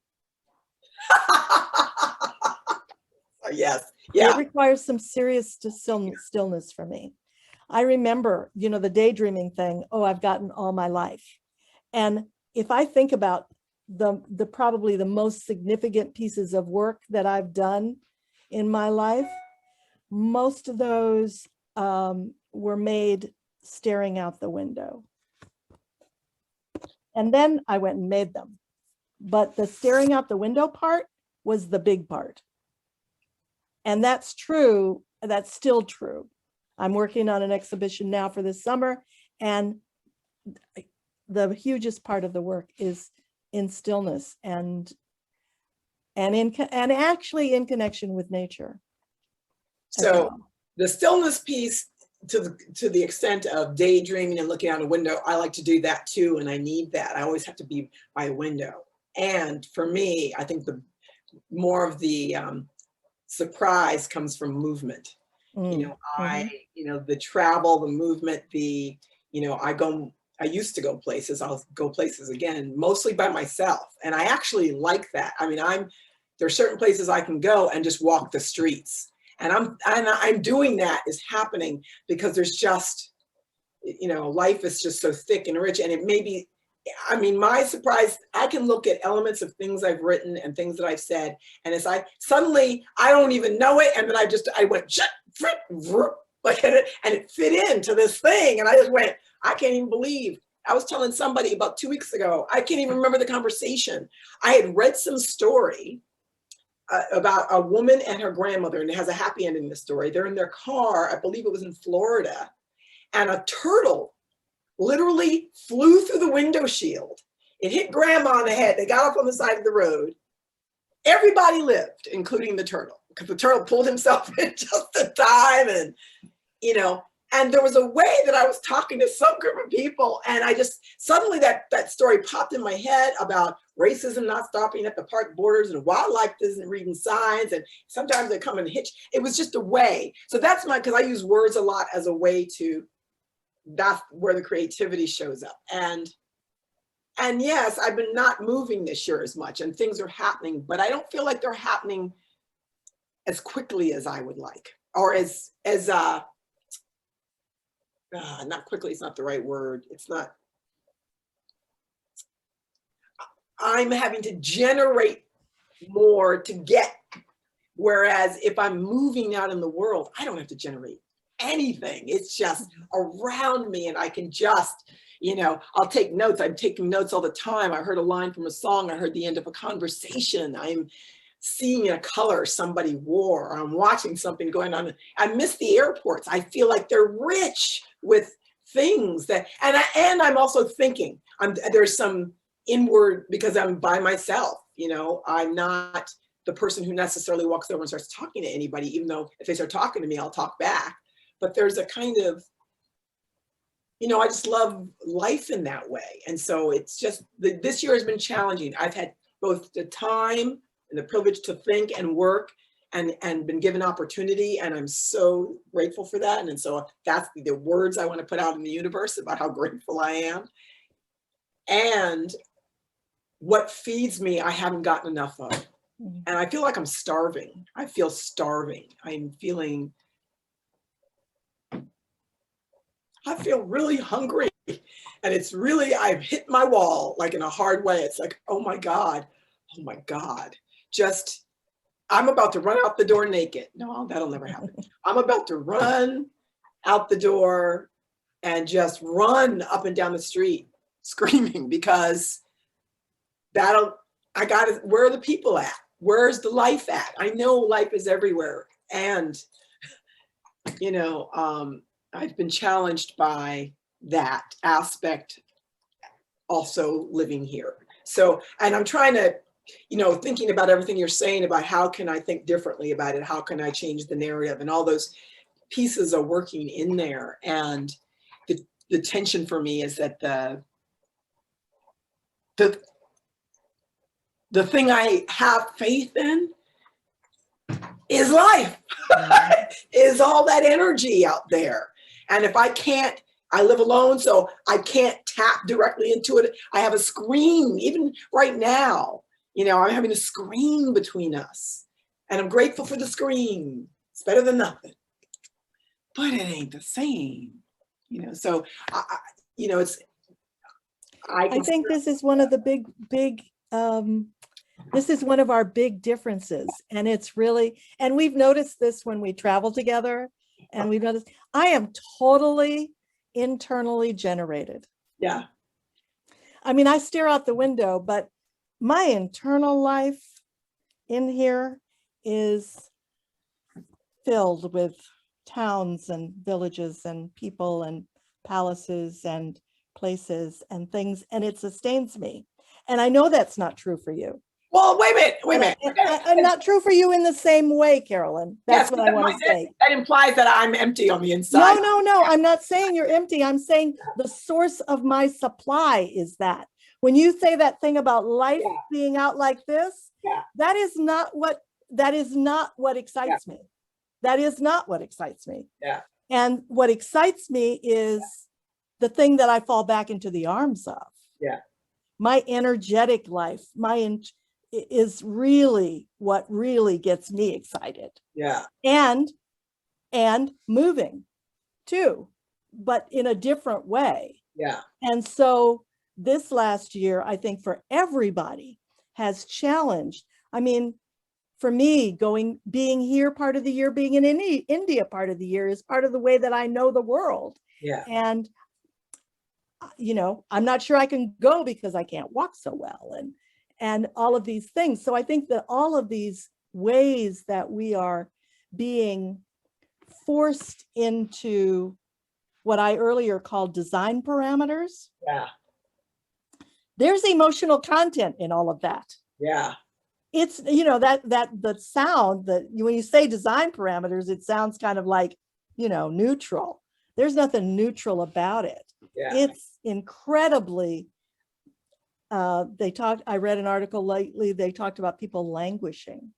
Yes. Yeah. It requires some serious stillness for me. I remember, the daydreaming thing, I've gotten all my life. And if I think about the probably the most significant pieces of work that I've done in my life, most of those were made staring out the window. And then I went and made them. But the staring out the window part was the big part. And that's true. That's still true. I'm working on an exhibition now for this summer, and the hugest part of the work is in stillness and actually in connection with nature. So the stillness piece, to the extent of daydreaming and looking out a window, I like to do that too, and I need that. I always have to be by a window. And for me, I think the more of the surprise comes from movement. The travel, the movement, I used to go places, I'll go places again, mostly by myself. And I actually like that. I mean, there are certain places I can go and just walk the streets. And I'm doing that is happening because there's just, life is just so thick and rich. And it may be, my surprise, I can look at elements of things I've written and things that I've said. And as I don't even know it. And then I went, and it fit into this thing. And I just went, I can't even believe. I was telling somebody about 2 weeks ago, I can't even remember the conversation. I had read some story about a woman and her grandmother, and it has a happy ending in the story. They're in their car, I believe it was in Florida, and a turtle literally flew through the window shield. It hit grandma in the head. They got off on the side of the road. Everybody lived, including the turtle, because the turtle pulled himself in just in time. And there was a way that I was talking to some group of people, and I just, suddenly that story popped in my head about racism not stopping at the park borders, and wildlife isn't reading signs, and sometimes they come in hitch. It was just a way. So that's because I use words a lot as a way to, that's where the creativity shows up. And yes, I've been not moving this year as much, and things are happening, but I don't feel like they're happening as quickly as I would like, or not quickly, it's not the right word. It's not, I'm having to generate more to get, whereas if I'm moving out in the world, I don't have to generate anything. It's just around me, and I can just, I'll take notes. I'm taking notes all the time. I heard a line from a song. I heard the end of a conversation. seeing a color somebody wore, or I'm watching something going on. I miss the airports. I feel like they're rich with things that, and I'm also thinking, there's some inward, because I'm by myself, you know, I'm not the person who necessarily walks over and starts talking to anybody, even though if they start talking to me, I'll talk back. But there's a kind of, you know, I just love life in that way. And so it's just, this year has been challenging. I've had both the time and the privilege to think and work and been given opportunity. And I'm so grateful for that. And so that's the words I want to put out in the universe about how grateful I am. And what feeds me, I haven't gotten enough of. And I feel like I'm starving. I feel starving. I feel really hungry. And it's really, I've hit my wall, like in a hard way. It's like, oh my God. Just, I'm about to run out the door naked. No, that'll never happen. I'm about to run out the door and just run up and down the street screaming, because where are the people at? Where's the life at? I know life is everywhere. And, you know, I've been challenged by that aspect also living here. So, and I'm trying to, you know, thinking about everything you're saying about how can I think differently about it? How can I change the narrative? And all those pieces are working in there. And the tension for me is that the thing I have faith in is life, is all that energy out there. And if I can't, I live alone, so I can't tap directly into it. I have a screen, even right now, you know, I'm having a screen between us. And I'm grateful for the screen. It's better than nothing. But it ain't the same, you know, so, you know, it's, I think this is one of the big, this is one of our big differences. And it's really, and we've noticed this when we travel together, and we've noticed, I am totally internally generated. Yeah. I mean, I stare out the window, but my internal life in here is filled with towns and villages and people and palaces and places and things, and it sustains me. And I know that's not true for you. Well, wait a minute. And not true for you in the same way, Carolyn. That's what I want to say. That implies that I'm empty on the inside. No. I'm not saying you're empty. I'm saying the source of my supply is that. When you say that thing about life being out like this, that is not what excites me. That is not what excites me. Yeah. And what excites me is the thing that I fall back into the arms of. Yeah. My energetic life, is really what really gets me excited. Yeah. And moving too, but in a different way. Yeah. And so this last year, I think for everybody has challenged. I mean, for me, being here part of the year, being in India part of the year is part of the way that I know the world. Yeah. And, you know, I'm not sure I can go because I can't walk so well and all of these things. So I think that all of these ways that we are being forced into what I earlier called design parameters. Yeah. There's emotional content in all of that. Yeah. It's, you know, that the sound that when you say design parameters, it sounds kind of like, you know, neutral. There's nothing neutral about it. Yeah. It's incredibly, I read an article lately, they talked about people languishing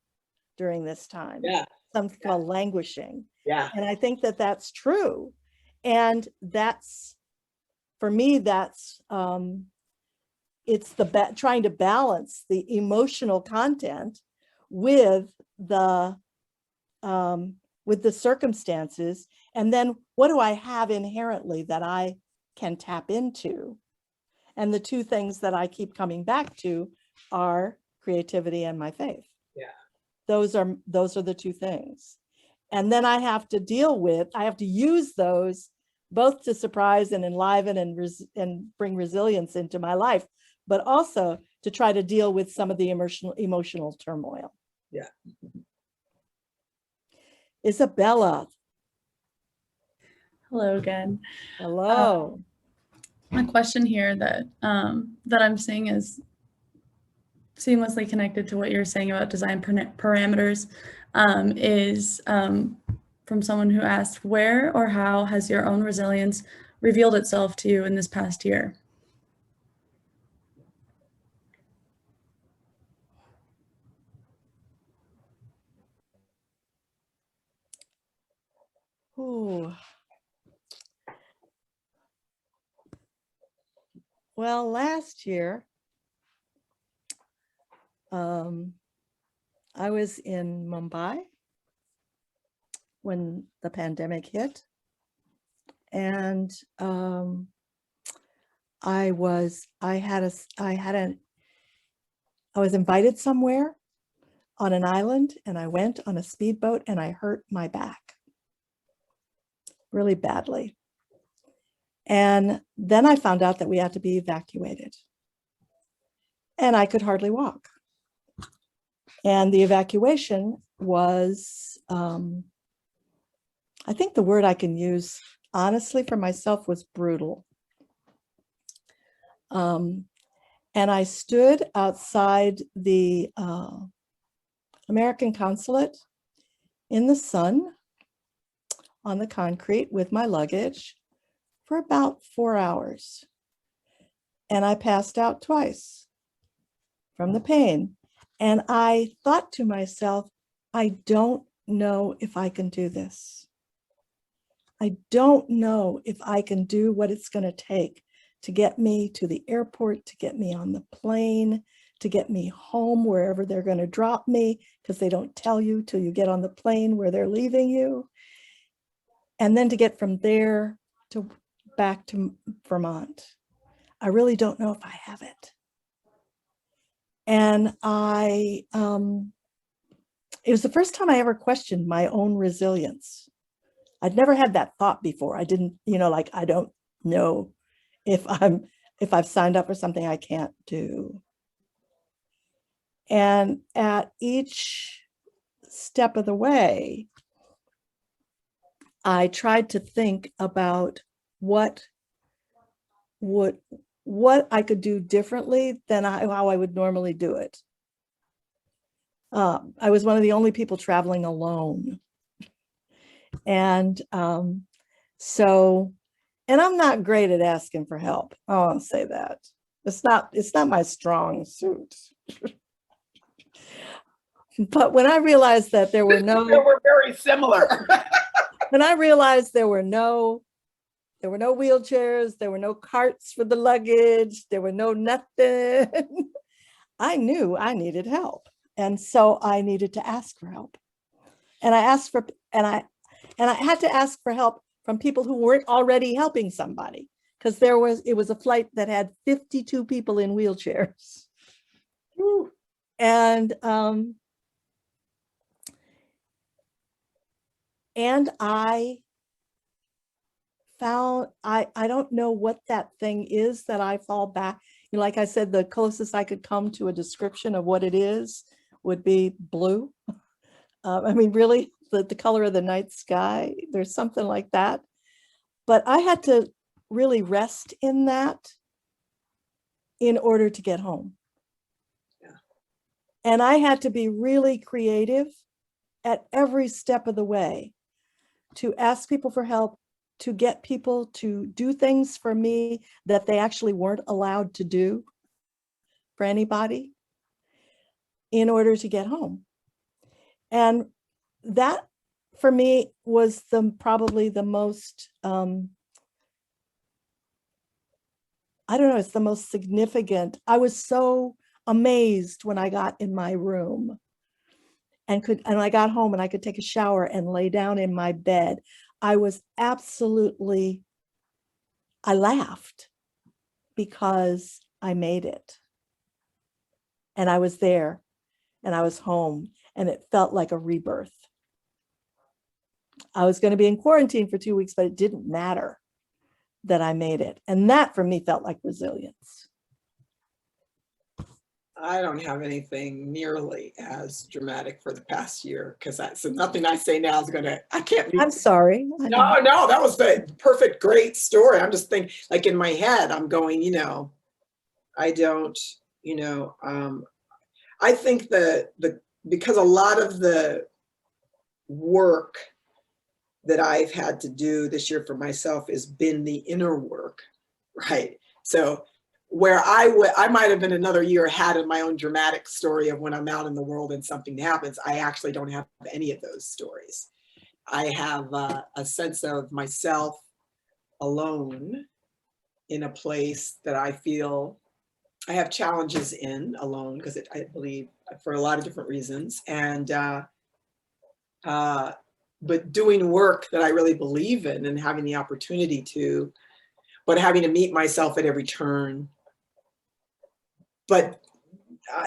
during this time. Yeah. Something called languishing. Yeah. And I think that that's true. And that's, for me, that's, it's trying to balance the emotional content with the circumstances. And then what do I have inherently that I can tap into? And the two things that I keep coming back to are creativity and my faith. Yeah. Those are the two things. And then I have to use those both to surprise and enliven and bring resilience into my life, but also to try to deal with some of the emotional turmoil. Yeah. Isabella, Hello again. hello. A question here that that I'm seeing is seamlessly connected to what you're saying about design parameters is from someone who asked, where or how has your own resilience revealed itself to you in this past year? Ooh. Well, last year, I was in Mumbai when the pandemic hit, and I was invited somewhere on an island, and I went on a speedboat and I hurt my back really badly. And then I found out that we had to be evacuated, and I could hardly walk. And the evacuation was, I think the word I can use honestly for myself was brutal. And I stood outside the American consulate in the sun on the concrete with my luggage for about 4 hours. And I passed out twice from the pain. And I thought to myself, I don't know if I can do this. I don't know if I can do what it's going to take to get me to the airport, to get me on the plane, to get me home wherever they're going to drop me, because they don't tell you till you get on the plane where they're leaving you. And then to get from there to back to Vermont. I really don't know if I have it. And it was the first time I ever questioned my own resilience. I'd never had that thought before. I didn't, like, I don't know if I've signed up for something I can't do. And at each step of the way, I tried to think about what I could do differently than how I would normally do it. I was one of the only people traveling alone. And and I'm not great at asking for help. I want to say that. It's not my strong suit. But when I realized that there were we're very similar. When I realized there were no wheelchairs, there were no carts for the luggage, there were no nothing, I knew I needed help. And so I needed to ask for help. And I had to ask for help from people who weren't already helping somebody, because it was a flight that had 52 people in wheelchairs. Woo. And I found, I don't know what that thing is that I fall back. Like I said, the closest I could come to a description of what it is would be blue. I mean, really, the color of the night sky, there's something like that. But I had to really rest in that in order to get home. Yeah. And I had to be really creative at every step of the way to ask people for help, to get people to do things for me that they actually weren't allowed to do for anybody in order to get home. And that for me was probably the most, I don't know, it's the most significant. I was so amazed when I got in my room and I got home and I could take a shower and lay down in my bed. I laughed because I made it. And I was there and I was home, and it felt like a rebirth. I was going to be in quarantine for 2 weeks, but it didn't matter that I made it. And that for me felt like resilience. I don't have anything nearly as dramatic for the past year because so nothing I say now is gonna, I can't meet. I'm sorry. No, no, that was the perfect, great story. I'm just thinking, like in my head, I'm going, I don't, I think because a lot of the work that I've had to do this year for myself has been the inner work, right? So where I might have been another year ahead in my own dramatic story of when I'm out in the world and something happens, I actually don't have any of those stories. I have a sense of myself alone in a place that I feel I have challenges in alone because I believe for a lot of different reasons. And but doing work that I really believe in and having the opportunity to, but having to meet myself at every turn. But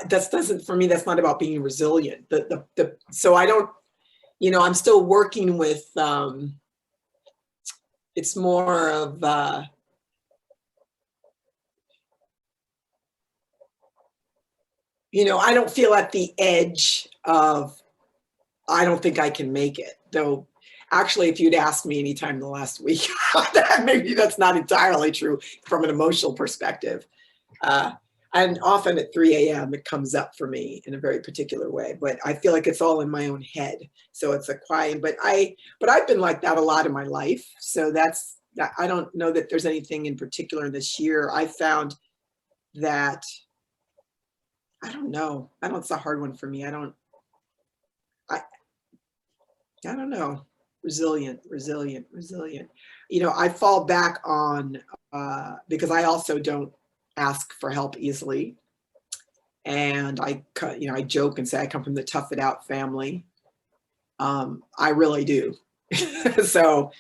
that doesn't, for me, that's not about being resilient. So I don't, I'm still working with, it's more of, I don't feel at the edge of, I don't think I can make it. Though, actually, if you'd asked me anytime in the last week, maybe that's not entirely true from an emotional perspective. And often at 3 a.m. it comes up for me in a very particular way, but I feel like it's all in my own head. So it's a quiet, but I've been like that a lot in my life. So I don't know that there's anything in particular this year. I found that, I don't know. It's a hard one for me. I don't know. Resilient. I fall back on, because I also don't ask for help easily. And I joke and say I come from the tough it out family. I really do. So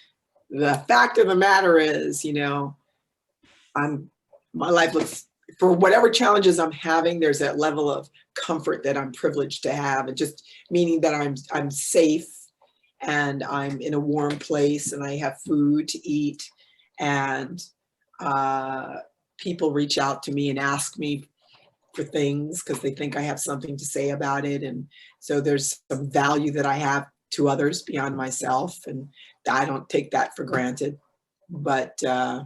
the fact of the matter is, my life looks, for whatever challenges I'm having, there's that level of comfort that I'm privileged to have, and just meaning that I'm safe and I'm in a warm place and I have food to eat, and people reach out to me and ask me for things because they think I have something to say about it. And so there's some value that I have to others beyond myself, and I don't take that for granted. But I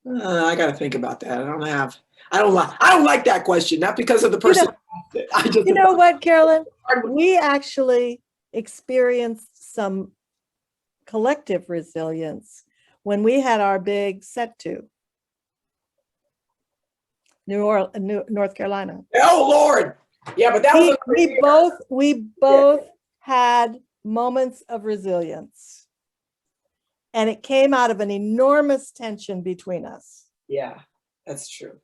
got to think about that. I don't like that question, not because of the person. You know what, Carolyn? We actually experienced some collective resilience when we had our big set to North Carolina. Oh Lord, yeah, but that was we both had moments of resilience, and it came out of an enormous tension between us. Yeah, that's true.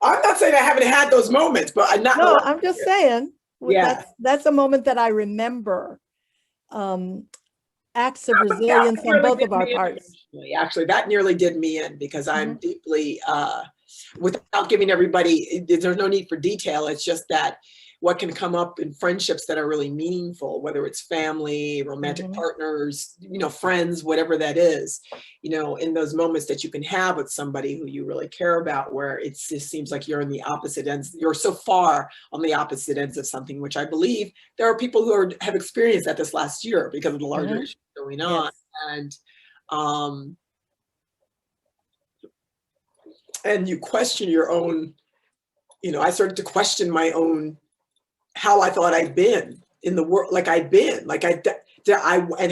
I'm not saying I haven't had those moments, but I'm just saying. Yeah, that's a moment that I remember. Acts of resilience on both of our parts. Actually, that nearly did me in, because I'm deeply, without giving everybody, there's no need for detail. It's just that what can come up in friendships that are really meaningful, whether it's family, romantic partners, friends, whatever that is, in those moments that you can have with somebody who you really care about, where it just seems like you're on the opposite ends, you're so far on the opposite ends of something, which I believe there are people who have experienced that this last year because of the larger issues going on. And you question your own, I started to question my own, how I thought I'd been in the world, and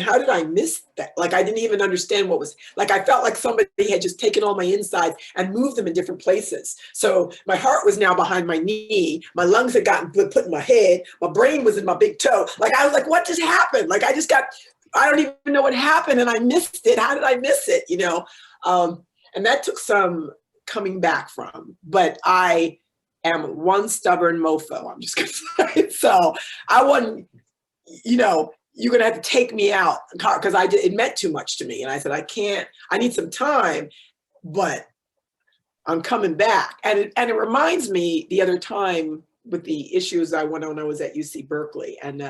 how did I miss that? Like, I didn't even understand what was, like, I felt like somebody had just taken all my insides and moved them in different places. So my heart was now behind my knee, my lungs had gotten put in my head, my brain was in my big toe. Like, I was like, what just happened? Like, I don't even know what happened, and I missed it. How did I miss it? And that took some coming back from, but I am one stubborn mofo. I'm just gonna say. So I wasn't, you're gonna have to take me out, because it meant too much to me. And I said, I need some time, but I'm coming back. And it reminds me the other time with the issues I went on when I was at UC Berkeley, and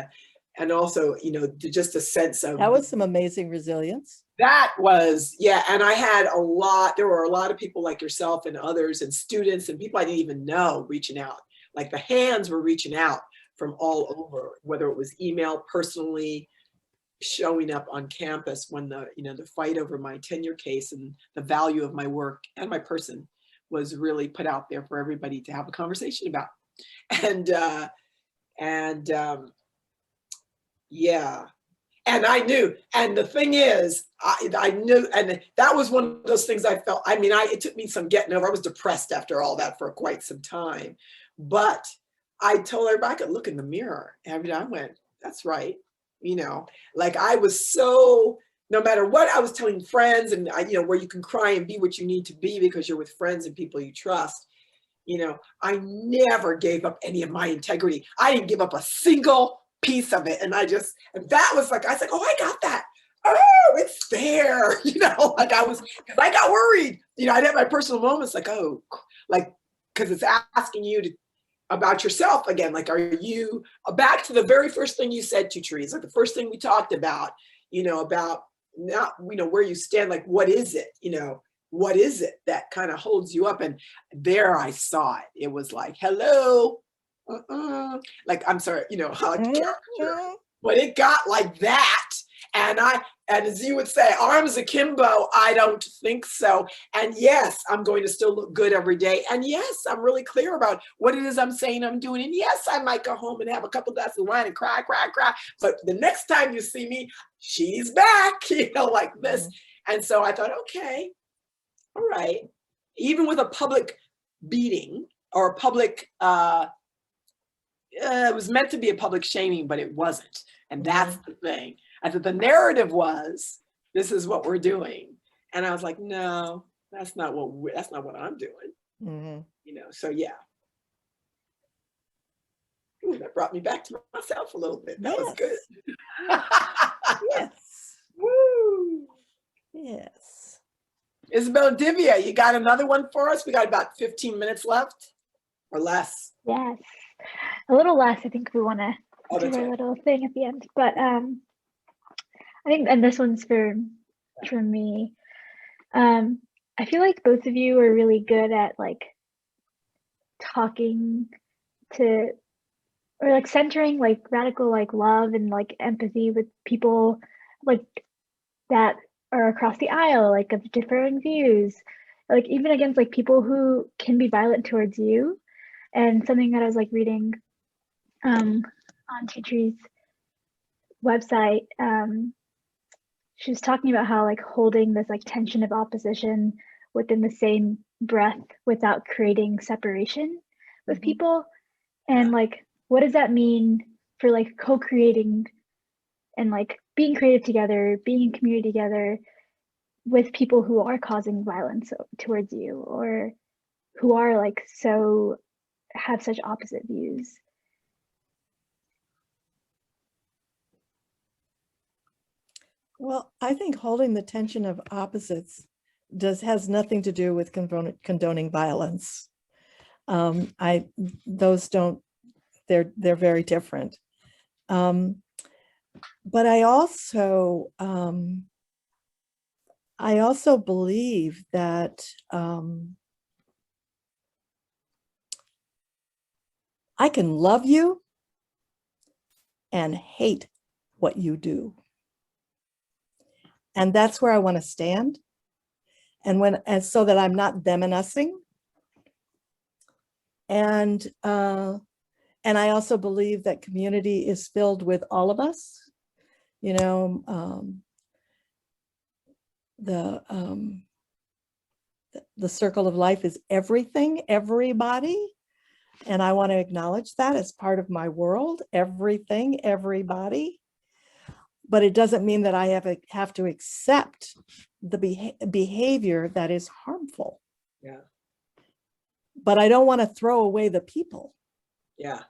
also, just a sense of, that was some amazing resilience. That was, yeah. And I had there were a lot of people like yourself and others and students and people I didn't even know reaching out. Like the hands were reaching out from all over, whether it was email, personally, showing up on campus when the fight over my tenure case and the value of my work and my person was really put out there for everybody to have a conversation about. And yeah. And I knew, and the thing is, I knew, and that was one of those things I felt, I mean, it took me some getting over. I was depressed after all that for quite some time. But I told everybody I could look in the mirror. And I went, that's right. Like I was so, no matter what I was telling friends and, where you can cry and be what you need to be because you're with friends and people you trust, I never gave up any of my integrity. I didn't give up a single piece of it. And that was like, I was like, oh, I got that. Oh, it's there. Like because I got worried. I'd have my personal moments like, oh, like, because it's asking you about yourself again. Like, are you back to the very first thing you said, TwoTrees, like the first thing we talked about, about not, where you stand, like, what is it, what is it that kind of holds you up? And there I saw it. It was like, hello. Like, I'm sorry, how but it got like that. And as you would say, arms akimbo, I don't think so. And yes, I'm going to still look good every day. And yes, I'm really clear about what it is I'm saying I'm doing. And yes, I might go home and have a couple glasses of wine and cry. But the next time you see me, she's back, like this. And so I thought, okay, all right. Even with a public beating or a public, it was meant to be a public shaming, but it wasn't. And that's the thing. I thought the narrative was, this is what we're doing. And I was like, no, that's not what I'm doing. So yeah. Ooh, that brought me back to myself a little bit. That was good. Yes. Woo. Yes. Isabel Divya, you got another one for us? We got about 15 minutes left or less. Yes, a little less. I think we want to do our Right. little thing at the end, but I think, and this one's for me. I feel like both of you are really good at like talking to, or like centering like radical like love and like empathy with people like that are across the aisle, like of differing views, like even against like people who can be violent towards you. And something that I was like reading on TwoTrees website, she was talking about how like holding this like tension of opposition within the same breath without creating separation with people, and like what does that mean for like co-creating and like being creative together, being in community together with people who are causing violence towards you or who are like have such opposite views. Well, I think holding the tension of opposites has nothing to do with condoning violence. Those don't, they're very different. But I also believe that I can love you and hate what you do. And that's where I want to stand. And so that I'm not them and using. And I also believe that community is filled with all of us. The circle of life is everything, everybody. And I want to acknowledge that as part of my world, everything, everybody. But it doesn't mean that I have to accept the behavior that is harmful. Yeah. But I don't want to throw away the people. Yeah.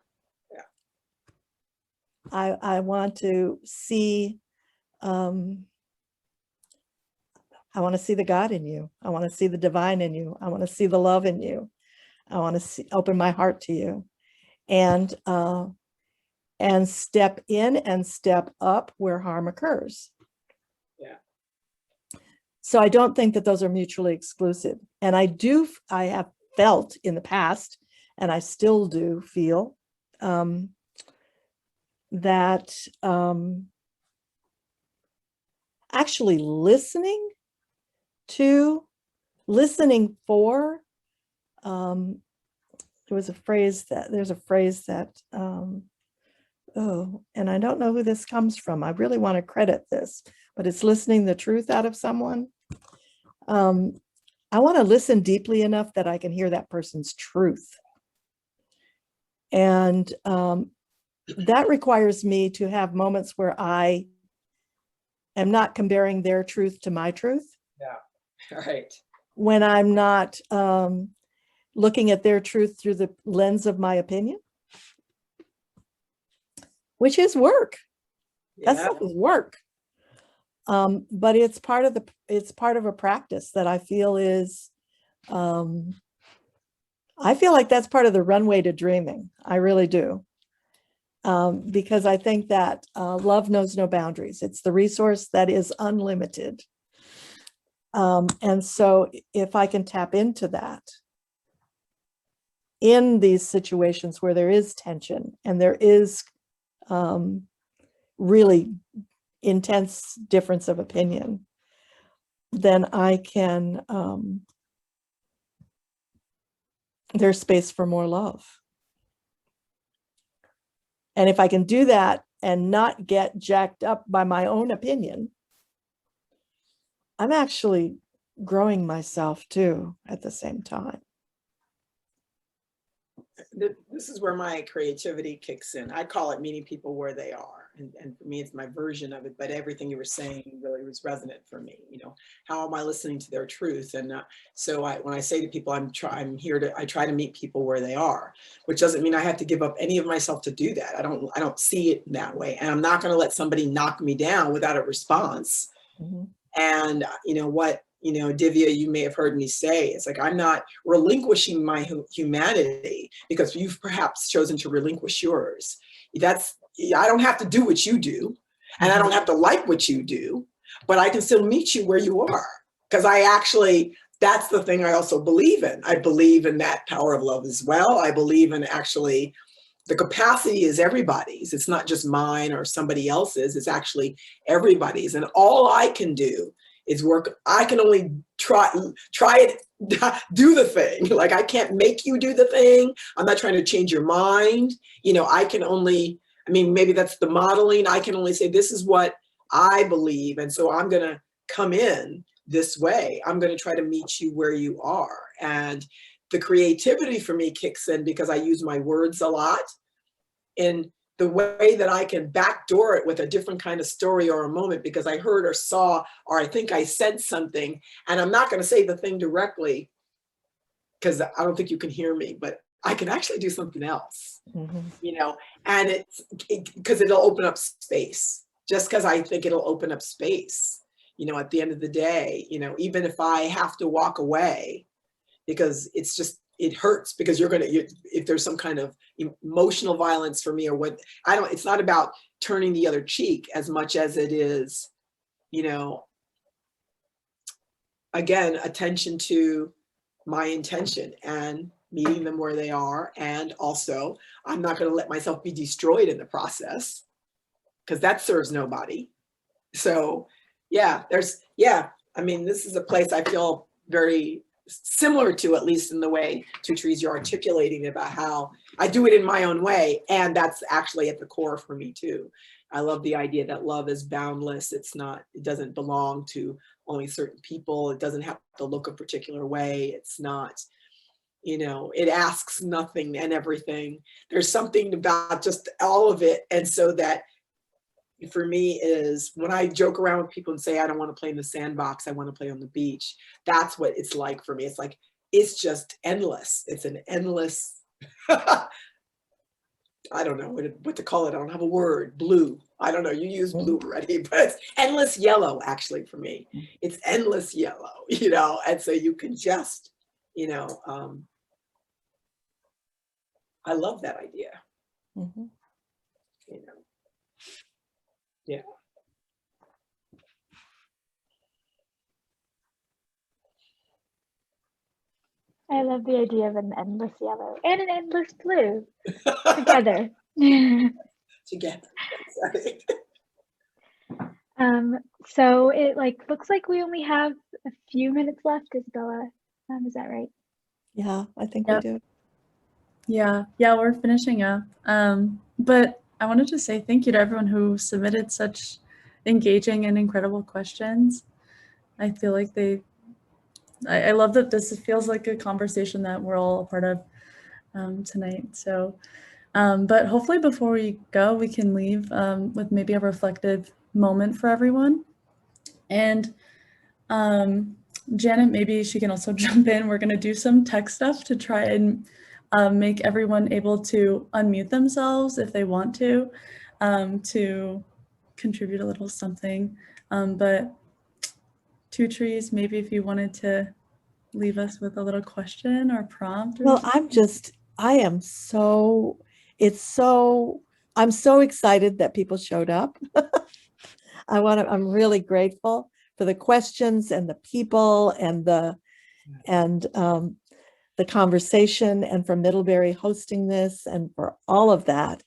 I want to see, I want to see the God in you. I want to see the divine in you. I want to see the love in you. I want to open my heart to you, and step in and step up where harm occurs. Yeah. So I don't think that those are mutually exclusive. And I have felt in the past, and I still do feel that actually listening for, there's a phrase that, oh, and I don't know who this comes from. I really want to credit this, but it's listening the truth out of someone. I want to listen deeply enough that I can hear that person's truth. And that requires me to have moments where I am not comparing their truth to my truth. Yeah, right. When I'm not looking at their truth through the lens of my opinion, which is work. That stuff is work. But it's part of a practice that I feel is, I feel like that's part of the runway to dreaming. I really do. Because I think that love knows no boundaries. It's the resource that is unlimited. And so if I can tap into that in these situations where there is tension and there is really intense difference of opinion, then I can, there's space for more love. And if I can do that and not get jacked up by my own opinion, I'm actually growing myself too at the same time. This is where my creativity kicks in. I call it meeting people where they are. And for me, it's my version of it, but everything you were saying really was resonant for me. You know, how am I listening to their truth? And so when I say to people, I try to meet people where they are, which doesn't mean I have to give up any of myself to do that. I don't see it that way. And I'm not going to let somebody knock me down without a response. Mm-hmm. And you know what, Divya, you may have heard me say, it's like, I'm not relinquishing my humanity because you've perhaps chosen to relinquish yours. I don't have to do what you do, and I don't have to like what you do, but I can still meet you where you are. Because that's the thing I also believe in. I believe in that power of love as well. I believe in actually the capacity is everybody's. It's not just mine or somebody else's. It's actually everybody's. And all I can do is work. I can only try it, do the thing. Like, I can't make you do the thing. I'm not trying to change your mind. Maybe that's the modeling. I can only say, this is what I believe. And so I'm going to come in this way. I'm going to try to meet you where you are. And the creativity for me kicks in because I use my words a lot. And the way that I can backdoor it with a different kind of story or a moment because I heard or saw, or I think I said something, and I'm not going to say the thing directly because I don't think you can hear me, but I can actually do something else, and it's because it'll open up space, just because I think it'll open up space, at the end of the day, even if I have to walk away, because it hurts because if there's some kind of emotional violence for me or what, it's not about turning the other cheek as much as it is, again, attention to my intention and meeting them where they are. And also, I'm not going to let myself be destroyed in the process because that serves nobody. So this is a place I feel very similar to, at least in the way TwoTrees you're articulating about how I do it in my own way. And that's actually at the core for me too. I love the idea that love is boundless. It doesn't belong to only certain people. It doesn't have to look a particular way. It's not, it asks nothing and everything. There's something about just all of it. And so that for me is when I joke around with people and say, I don't want to play in the sandbox, I want to play on the beach. That's what it's like for me. It's like, it's just endless. It's an endless, I don't know what to call it. I don't have a word. Blue. I don't know. You use blue already, but it's endless yellow actually for me. It's endless yellow, and so you can just, I love that idea. Yeah. I love the idea of an endless yellow and an endless blue together. Together. That's right. So it looks like we only have a few minutes left, Isabella. Is that right? Yeah, I think Yep. we do. Yeah, we're finishing up. But I wanted to say thank you to everyone who submitted such engaging and incredible questions. I feel like I love that this feels like a conversation that we're all a part of tonight. So, but hopefully before we go, we can leave with maybe a reflective moment for everyone. And Janet, maybe she can also jump in. We're gonna do some tech stuff to try and make everyone able to unmute themselves if they want to contribute a little something. But TwoTrees, maybe if you wanted to leave us with a little question or prompt. Well, I'm so excited that people showed up. I'm really grateful for the questions and the people and the conversation, and for Middlebury hosting this and for all of that.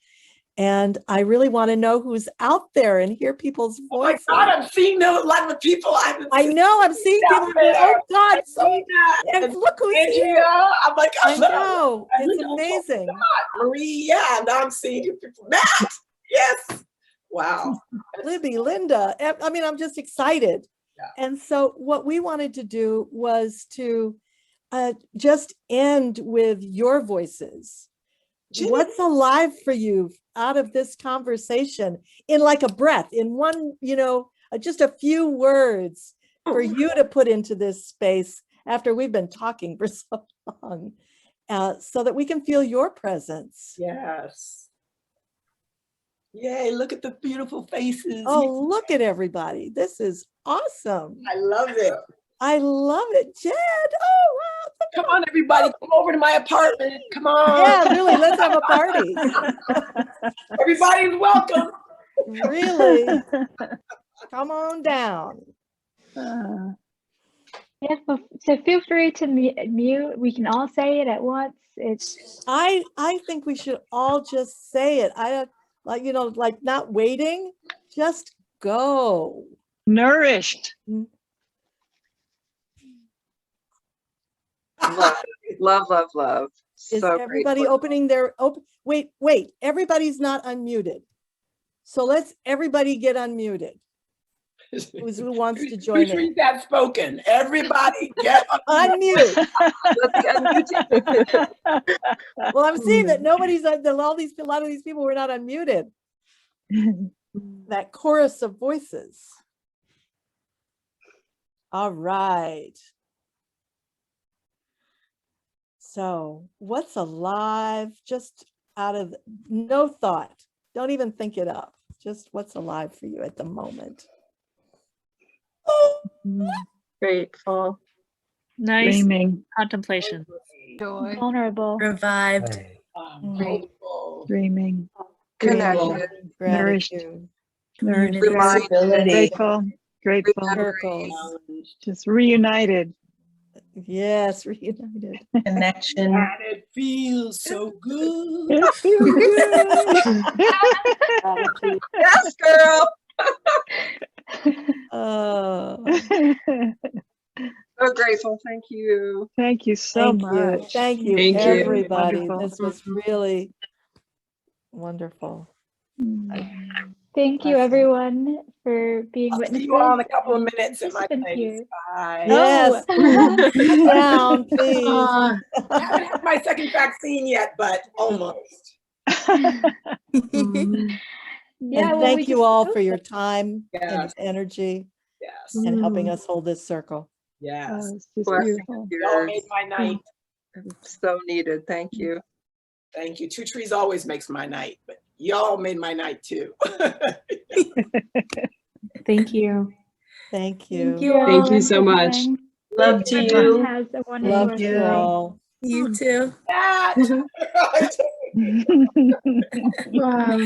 And I really want to know who's out there and hear people's Oh my voices. God, I'm seeing a lot of the people I know, I'm seeing people. Oh God, and look who's Andrea. here. I'm like, I know, it's amazing. Marie, yeah, now I'm seeing people. Matt, yes. Wow. Libby, Linda, I mean, I'm just excited. Yeah. And so what we wanted to do was to just end with your voices. Jenny. What's alive for you out of this conversation in like a breath, in one, just a few words for you to put into this space after we've been talking for so long, so that we can feel your presence. Yes. Yay, look at the beautiful faces. Oh, look at everybody. This is awesome. I love it. I love it. Jed, oh, wow. Come on, everybody, come over to my apartment. Come on. Yeah, really, let's have a party. Everybody's welcome. Really, come on down. Yeah, so feel free to mute. We can all say it at once. I think we should all just say it. I like not waiting, just go. Nourished. Love. Is So everybody grateful. opening their wait, everybody's not unmuted. So let's everybody get unmuted. Who wants to join in? TwoTrees have spoken. Everybody get Unmute. Unmuted. Well, I'm seeing that a lot of these people were not unmuted. That chorus of voices. All right. So what's alive, just out of no thought, don't even think it up, just what's alive for you at the moment? Grateful. Nice Dreaming. contemplation. Joy. Vulnerable. Revived. hopeful. Dreaming. Connected. Gratitude. Nourished. Grateful. Circles. Just reunited. Yes, reunited. Connection. And it feels so good. Yes, girl. Oh, So grateful. Thank you. Thank you so thank you. much. Thank you, Thank you. everybody. Wonderful. This was really wonderful. Thank you, Awesome. everyone, for being I'll see witnesses. you all in a couple of minutes at my participants place. here. Bye. Yes. Oh. Sit down, please. I haven't had my second vaccine yet, but almost. Yeah, And well, we thank you just all hope for your that- time and Yes. energy Yes. and helping us hold this circle. Yes. It's just Blessing beautiful. of Y'all made yours. my night. So needed. Thank you. Thank you. TwoTrees always makes my night, but y'all made my night too. Thank you. Thank you. Thank you, everyone, so for much. coming. Love to Everyone you. has a wonderful Love rest you of the day. all. You too. That. Wow.